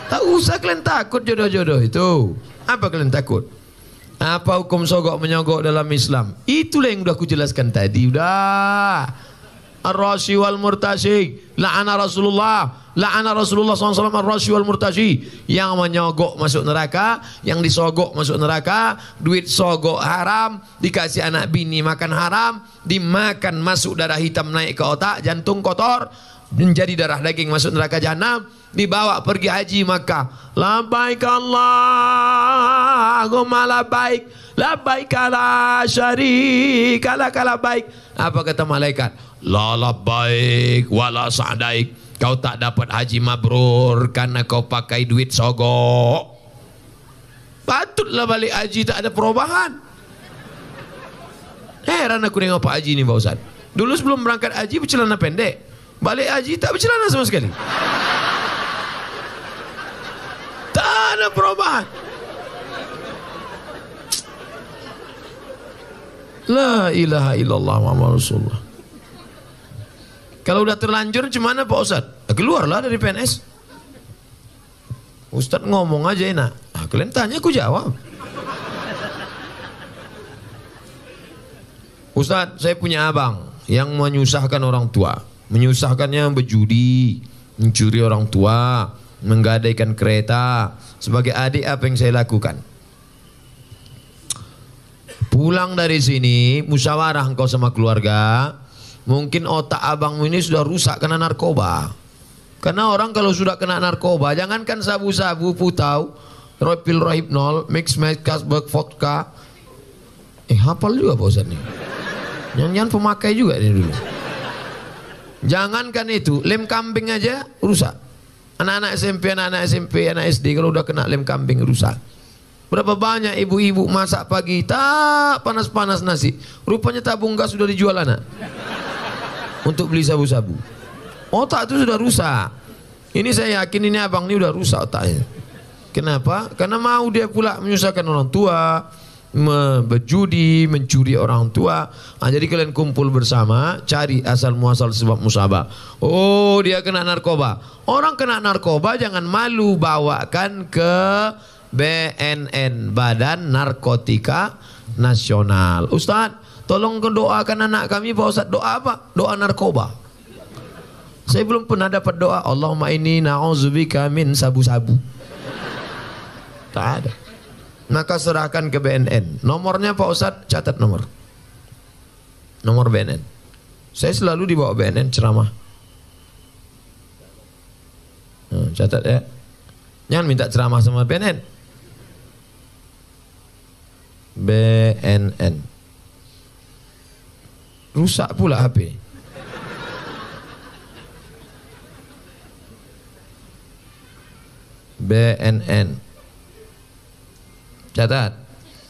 Tak usah kalian takut jodoh-jodoh itu. Apa kalian takut? Apa hukum sogok menyogok dalam Islam? Itulah yang udah aku jelaskan tadi. Udah. Ar-rashi wal murtashi. La'ana Rasulullah SAW ar-rashi wal murtashi. Yang menyogok masuk neraka, yang disogok masuk neraka. Duit sogok haram, dikasih anak bini makan haram, dimakan masuk darah hitam naik ke otak, jantung kotor, menjadi darah daging masuk neraka jahanam. Dibawa pergi haji Makkah. Labbaik Allahumma labbaik, labbaik la syarika lak labbaik. Apa kata malaikat? La labbaik wala sa'daik. Kau tak dapat haji mabrur karena kau pakai duit sogok. Patutlah balik haji tak ada perubahan. Heran aku nengok Pak Haji ini Pak Ustaz. Dulu sebelum berangkat haji bercelana pendek. Balik haji tak bercelana sama sekali. Tak ada perubahan. La ilaha illallah Muhammad Rasulullah. Kalau udah terlanjur gimana Pak Ustadz? Keluarlah dari PNS. Ustadz ngomong aja enak. Nah, kalian tanya aku jawab. Ustadz, saya punya abang yang menyusahkan orang tua. Menyusahkannya berjudi, mencuri orang tua, menggadaikan kereta. Sebagai adik apa yang saya lakukan? Pulang dari sini, musyawarah engkau sama keluarga. Mungkin otak abangmu ini sudah rusak karena narkoba. Karena orang kalau sudah kena narkoba, jangankan sabu-sabu, putau, pil rohypnol, mix kasbek, vodka. Hafal juga Pak Ustadz nih. Jangan pemakai juga ini dulu. Jangankan itu, lem kambing aja rusak. Anak-anak SMP, anak SD kalau udah kena lem kambing rusak. Berapa banyak ibu-ibu masak pagi tak panas-panas nasi, rupanya tabung gas sudah dijual anak untuk beli sabu-sabu. Otak itu sudah rusak. Ini saya yakin ini abang ini udah rusak otaknya. Kenapa? Karena mau dia pula menyusahkan orang tua, berjudi, mencuri orang tua. Nah, jadi kalian kumpul bersama, cari asal muasal sebab musabah. Oh, dia kena narkoba. Orang kena narkoba jangan malu, bawakan ke BNN, Badan Narkotika Nasional. Ustadz, tolong doakan anak kami. Pak Ustadz, doa apa? Doa narkoba. Saya belum pernah dapat doa Allahumma inni na'udzubika min sabu-sabu. Tak ada. Maka serahkan ke BNN. Nomornya Pak Ustadz, catat nomor BNN. Saya selalu dibawa BNN ceramah. Catat ya. Jangan minta ceramah sama BNN. BNN. Rusak pula HP. BNN. Catat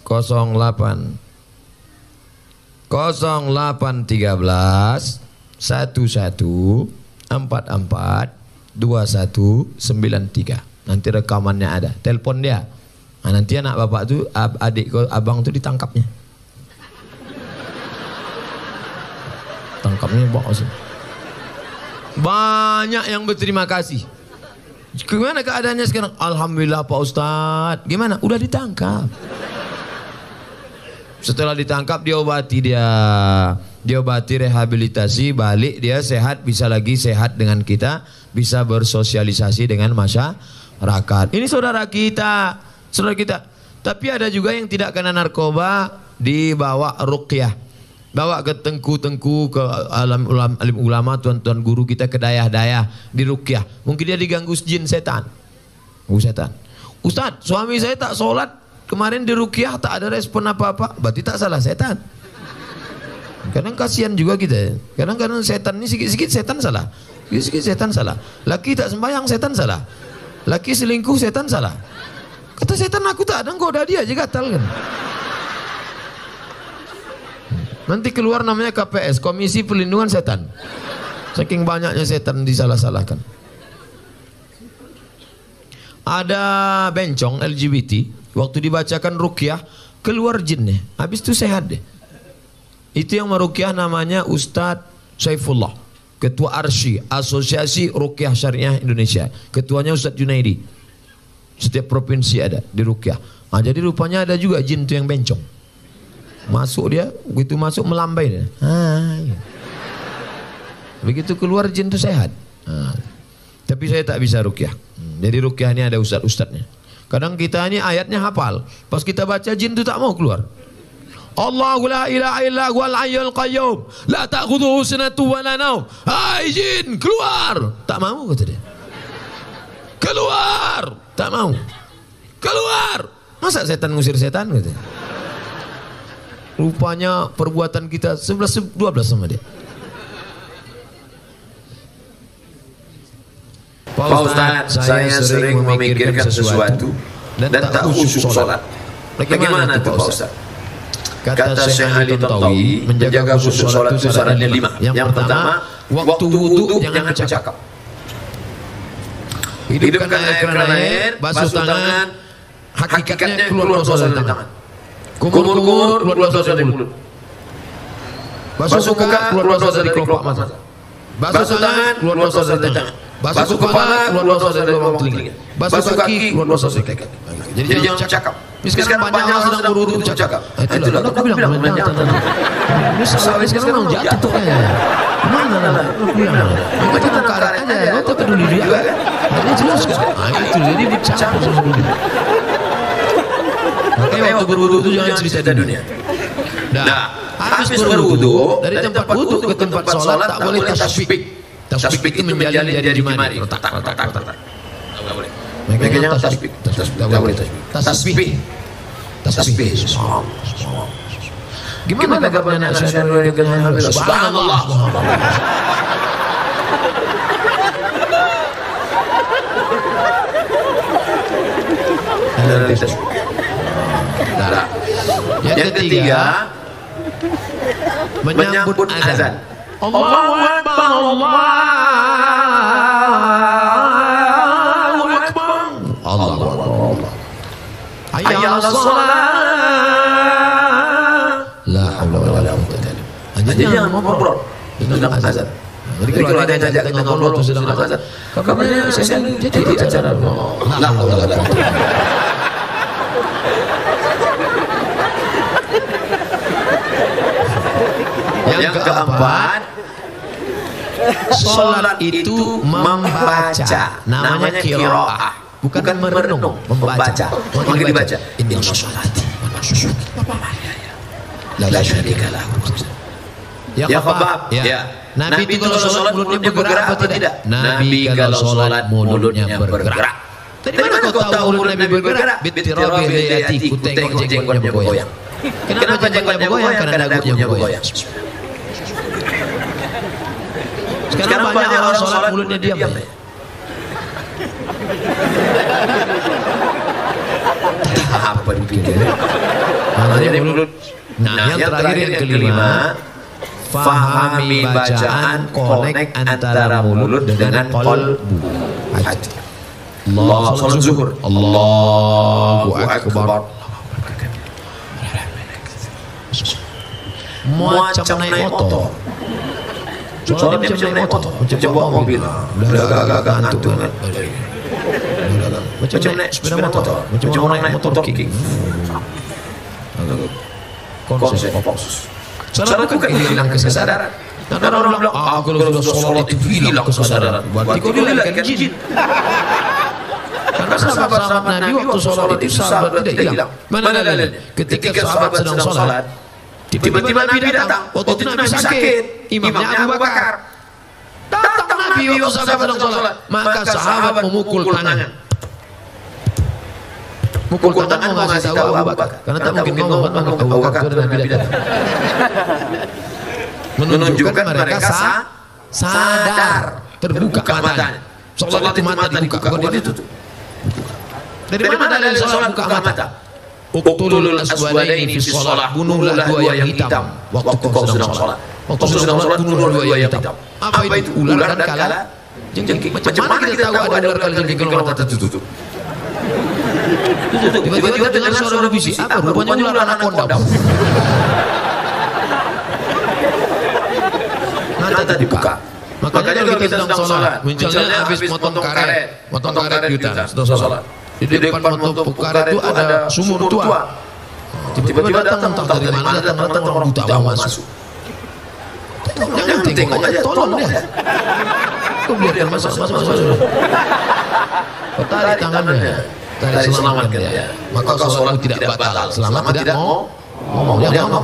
08 08 13 11 44 2193. Nanti rekamannya ada. Telepon dia. Nah, nanti anak bapak tuh, adik abang tuh ditangkapnya. Tangkapnya bawa sini. Banyak yang berterima kasih. Gimana keadaannya sekarang? Alhamdulillah Pak Ustadz. Gimana? Udah ditangkap. Setelah ditangkap diobati dia. Diobati, rehabilitasi, balik dia sehat, bisa lagi sehat dengan kita, bisa bersosialisasi dengan masyarakat. Ini saudara kita. Saudara kita. Tapi ada juga yang tidak kena narkoba, dibawa ruqyah. Bawa ke tengku-tengku, ke alim ulama, tuan-tuan guru kita, ke dayah-dayah, di ruqyah. Mungkin dia diganggu jin setan. Setan. Ustadz, suami saya tak sholat, kemarin di ruqyah tak ada respon apa-apa. Berarti tak salah setan. Kadang kasihan juga kita. Kadang-kadang setan ini sikit-sikit setan salah. Sikit-sikit setan salah. Laki tak sembahyang setan salah. Laki selingkuh setan salah. Kata setan, aku tak ada, goda dia aja gatal kan. Nanti keluar namanya KPS, Komisi Perlindungan Setan. Saking banyaknya setan disalah-salahkan. Ada bencong LGBT, waktu dibacakan ruqyah, keluar jinnya. Habis itu sehat deh. Itu yang meruqyah namanya Ustadz Saifullah, Ketua Arsy, Asosiasi Ruqyah Syariah Indonesia. Ketuanya Ustadz Junaidi. Setiap provinsi ada di ruqyah. Nah, jadi rupanya ada juga jin itu yang bencong. Masuk dia, begitu masuk melambai dia. Ya. Begitu keluar jin itu sehat. Tapi saya tak bisa ruqyah. Jadi ruqyah ini ada ustadz-ustadznya. Kadang kita ini ayatnya hafal, pas kita baca jin itu tak mau keluar. Allahu la ilaha illa huwal hayyul qayyum, la ta'khudhuhu sinatun wa la naum. Hai jin, keluar. Tak mau kata dia. Keluar. Tak mau. Keluar. Masa setan ngusir setan gitu. Rupanya perbuatan kita 11-12 sama dia. Pak Ustadz, saya sering memikirkan sesuatu dan tak khusyuk sholat. Bagaimana itu Pak Ustadz? Kata Syekh Ali Tontawi, menjaga khusyuk sholat itu syaratnya 5. Yang pertama, Waktu wudu jangan bercakap. Hidupkan air kerana air, basuh tangan, hakikatnya keluar dosa dari tangan. Kumur-kumur, keluar dosa dari mulut. Basuh muka, keluar dosa dari kelopak mata. Basuh tangan, keluar dosa dari tangan. Basuh kepala, keluar dosa dari lubang telinga. Basuh kaki, keluar dosa dari kaki. Jadi jangan cakap. Sekarang banyak orang sedang berwudu cakap. Itulah aku bilang jangan. Ini sekarang memang jatuh tuh ya. Mana lah? Kita tak karet aja. Kau tak peduli dia. Ini jelas kan? Itu jadi bercakap sama dulu. Makanya waktu berwudu itu jangan cerita dunia. Nah, habis berwudu dari tempat wudu ke tempat sholat tak boleh tasbih. Tasbih itu menjalin dari jemari. Retak. Tak boleh. Makanya jangan tasbih. Tak boleh tasbih. Tasbih. Gimana kabarnya anak saya dengan subhanallah. Yang ketiga, menyambut azan. Allahu Akbar, Allahu Akbar, Allahu Akbar. Hayya 'alas shalah. La haula wala quwwata illa billah. Jadi jangan ngobrol dengan azan. Jadi kalau ada yang ajak kita ngobrol terus sedang azan, kabarnya saya jadi acara. La haula wala quwwata. Yang keempat, sholat itu membaca, namanya qiraah, bukan merenung, membaca. Maka dibaca. Inna sholati wa nusuki la syarika lahu. Ya khabab, ya. Nabi itu kalau sholat mulutnya bergerak atau tidak? Nabi kalau sholat mulutnya bergerak. Dari mana kau tahu mulut Nabi bergerak? Bitirabi hayati, ku tengok jenggotnya bergoyang. Kenapa jenggotnya bergoyang? Karena dagunya bergoyang. Sekarang banyak orang sholat mulutnya diam. Apa dipikir? Nah, yang terakhir yang kelima, fahami bacaan, connect antara mulut dengan qalbu, hati. Allah, sholat zuhur, Allahu Akbar. Macam naik motor. Soalnya macam naik motor, macam bawa mobil, udah agak-agak ngantuk. Macam naik sepeda motor, macam orang naik motor king. Konsen, fokus. Salah bukan hilang kesadaran. Ada orang bilang, kalau sudah sholat itu hilang kesadaran. Berarti kau dilahirkan jin. Karena sahabat-sahabat Nabi waktu sholat itu sahabat tidak hilang. Mana dalilnya? Ketika sahabat sedang sholat, tiba-tiba Nabi datang. Waktu itu Nabi sakit, imamnya Abu Bakar. Datang Nabi waktu sahabat sedang sholat, maka sahabat memukul tangan. Mukul tangan mau ngasih tahu Abu Bakar, karena tak mungkin ngomong Abu Bakar itu Nabi datang. Menunjukkan mereka sadar, terbuka matanya. Sholat itu mata dibuka, bukan ditutup. Dari mana dalil sholat buka mata? Uqtulul aswadaini fi sholat, bunuhlah dua yang hitam waktu kau sedang sholat. Waktu sedang sholat bunuhlah dua yang hitam. Apa itu? Ular dan kala jengking. Macam mana kita tahu ada ular kala jengking kalau mata tertutup? Tiba-tiba dengar suara bisik. Apa? Rupanya ular anaconda. Mata dibuka. Makanya kalau kita sedang sholat, misalnya habis motong karet di hutan, sedang sholat. Di depan motong karet itu ada sumur tua. Tiba-tiba datang entah dari mana datang orang buta mau masuk. Jangan tengok aja, tolong dia. Kau biarkan masuk. Kau tarik tangannya, tarik selamatkan dia. Maka sholat tidak batal. Selama tidak mau ngomong, jangan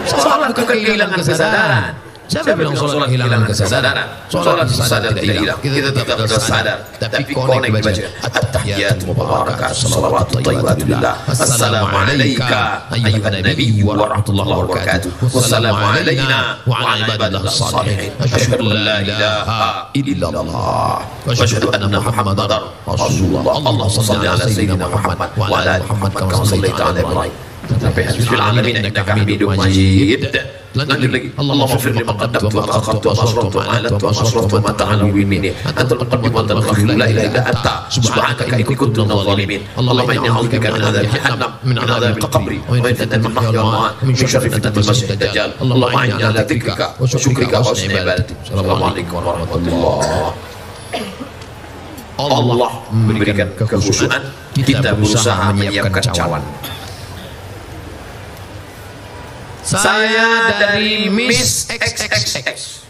sholat bukan kehilangan kesadaran. Siapa bilang sholat kehilangan kesadaran? Sholat sadar tidak hilang. Kita tetap sadar. Tapi konek baca at-tahiyatul mubarakatuh, salawatut thayyibatullah. Assalamu alayka ayyuhan nabiy wa rahmatullahi wa barakatuh. Wassalamu alayna wa ala ibadillahis shalihin. Asyhadu an la ilaha illallah wa asyhadu anna Muhammadar Rasulullah. Allahumma shalli ala sayyidina Muhammad wa ala ali Muhammad kama shallaita ala Ibrahim sampai Bismillahirrahmanirrahim innaka Hamidum Majid. Lanjut lagi. Allahumma ighfir li ma qaddamtu wa ma akhartu wa asrartu wa a'lantu wa asraftu wa ma ta'ala minni. Antal muqaddim wa antal mu'akhir la ilaha illa anta. Subhanaka inni kuntu minadh dhalimin. Allahumma inni a'udzubika min adzabi jahannam min adzabil qabri wa min fitnatil mahya wal mamat min syarri fitnatil masiihid dajjal. Allahumma inni ala dzikrika wa syukrika wa husni ibadatik. Assalamualaikum warahmatullahi. Allah memberikan kekhusyuan, kita berusaha menyiapkan cawan. Saya dari Miss XXX.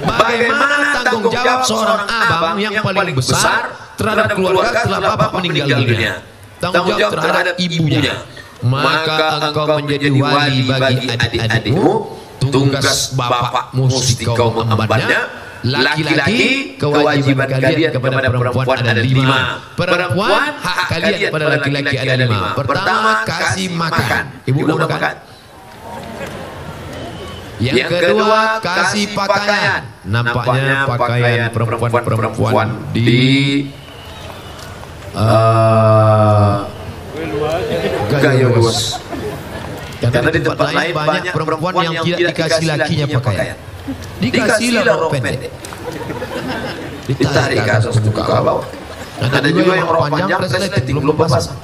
Bagaimana tanggung jawab seorang abang yang paling besar terhadap keluarga setelah bapak meninggal dunia? Tanggung jawab terhadap ibunya. Maka engkau menjadi wali bagi adik-adikmu. Tugas bapak mesti kau mengembannya. Laki-laki, kewajiban kalian kepada perempuan ada 5. Perempuan, hak kalian kepada laki-laki ada 5. Pertama, kasih makan. Ibu mau makan. Yang kedua, kasih pakaian. Nampaknya pakaian perempuan-perempuan di gaya luas. Karena di tempat lain banyak perempuan yang tidak dikasih lakinya pakaian. Dikasihlah rok pendek, ditarik ke atas buka ke bawah. Ada juga yang rok panjang resleting belum pasang.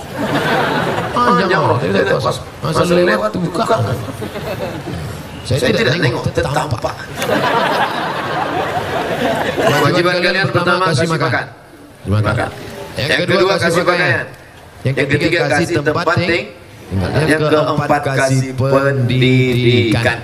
Panjang rok tidak pasang, masa lewat buka. Saya tidak nengok, tampak. Kewajiban kalian pertama kasih makan. Yang kedua kasih pakaian. Yang ketiga kasih tempat tinggal. Yang keempat kasih pendidikan.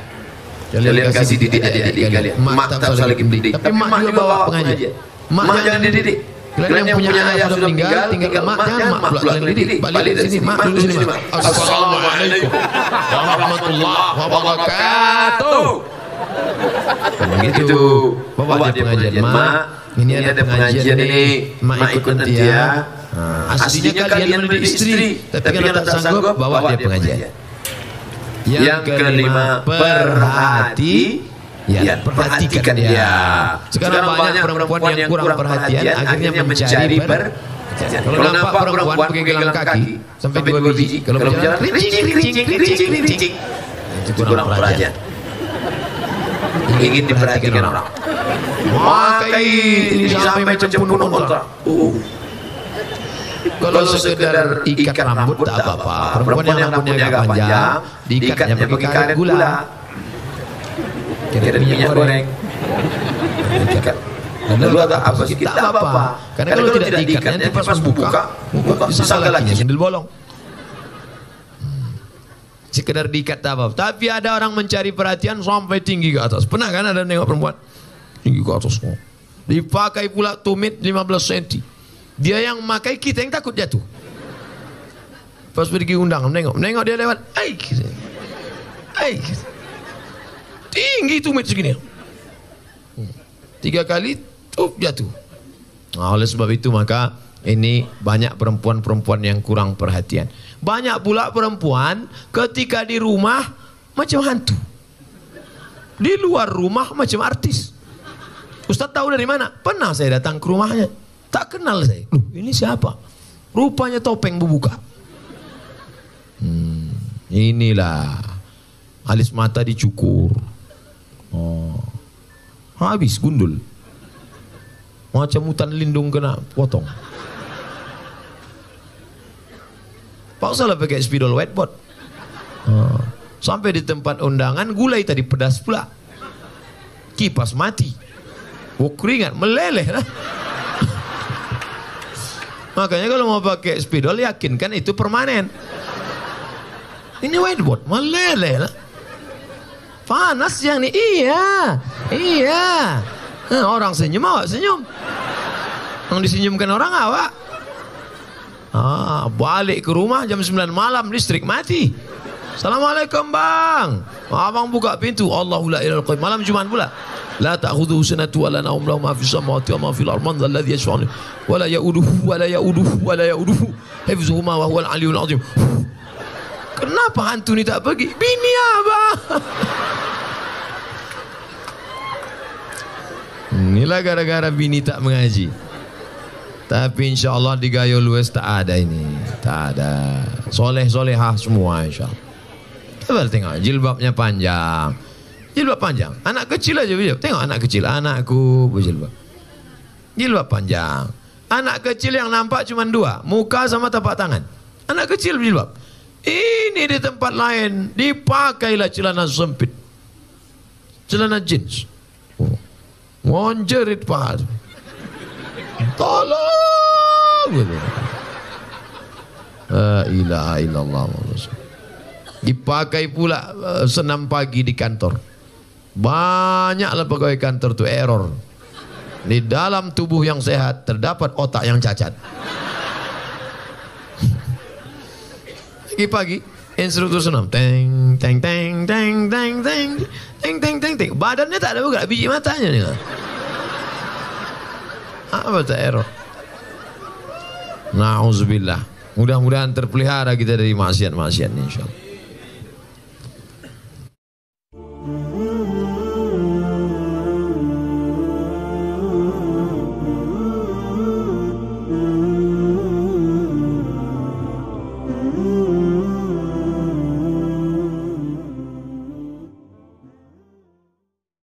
Kalian kasih didik adik-adik kalian. Mak tak usah lagi mendidik, tapi mak juga bawa pengajian. Mak jangan dididik. Kalian yang punya ayah sudah meninggal, tinggal mak, jangan mak pula kalian didik. Balik dari sini, mak dulu sini mak. Assalamualaikum warahmatullahi wabarakatuh. Begitu. Bawa dia pengajian mak. Ini ada pengajian ini, mak ikut nanti ya. Aslinya kalian mendidik istri, tapi karena tak sanggup bawa dia pengajian. Yang kelima, perhatikan dia. Sekarang banyak perempuan yang kurang perhatian, akhirnya mencari kalau nampak perempuan pakai gelang kaki sampai 2 biji, kalau berjalan rincing, itu kurang perhatian. Ingin diperhatikan orang. Makai ini sampai macam bunuh kontrak. Kalau sekedar ikat rambut tak apa-apa. Perempuan yang rambutnya agak panjang, diikatnya pakai karet gula, karet minyak goreng. Ikat. Dan lalu agak apa sedikit tak apa-apa. Karena kalau tidak diikat nanti pas buka disangka lagi sendal bolong. Sekedar diikat tak apa-apa. Tapi ada orang mencari perhatian sampai tinggi ke atas. Pernah kan ada nengok perempuan tinggi ke atas? Dipakai pula tumit 15 cm. Dia yang memakai, kita yang takut jatuh. Pas pergi undang, nengok dia lewat, tinggi tumit segini. 3 kali jatuh. Nah, oleh sebab itu maka ini banyak perempuan-perempuan yang kurang perhatian. Banyak pula perempuan ketika di rumah macam hantu, di luar rumah macam artis. Ustaz tahu dari mana? Pernah saya datang ke rumahnya. Tak kenal saya. Ini siapa? Rupanya topeng berbuka. Inilah alis mata dicukur. Habis gundul. Macam hutan lindung kena potong. Paksalah pakai spidol whiteboard. Sampai di tempat undangan gulai tadi pedas pula. Kipas mati. Keringat meleleh lah. Makanya kalau mau pakai spidol yakinkan itu permanen. Ini whiteboard meleleh lah. Panas yang ini. Iya. Orang senyum awak senyum. Yang disenyumkan orang awak. Balik ke rumah jam 9 malam listrik mati. Assalamualaikum bang. Abang buka pintu. Allahu la ilaha illallah. Malam Jumat pula. La ta'khudhuhu sinatun wa la nawm lahu ma fis samawati wa ma fil ardi man dhal ladzi yashfa'u wa la ya'uduhu hifdzuhuma wa huwal 'aliyyul 'azim. Kenapa hantu ni tak pergi? Bini abang. Inilah gara-gara bini tak mengaji. Tapi insya Allah di Gayo Lues tak ada ini, tak ada. Soleh-solehah semua insya Allah. Coba tengok jilbabnya panjang, jilbab panjang. Anak kecil aja berjilbab. Tengok anak kecil, anakku berjilbab, jilbab panjang. Anak kecil yang nampak cuma dua, muka sama tapak tangan. Anak kecil berjilbab. Ini di tempat lain dipakailah celana sempit, celana jeans, ngonjerit pak. Tolong gitu. La ilaha illallah. Dipakai pula senam pagi di kantor. Banyaklah pegawai kantor tu error. Di dalam tubuh yang sehat terdapat otak yang cacat. Pagi-pagi instruktur senam, teng teng teng teng teng teng teng teng teng teng. Badannya tak ada bergerak, biji matanya nih. Apa tak error? Na'udzubillah. Mudah-mudahan terpelihara kita dari maksiat-maksiat insyaallah.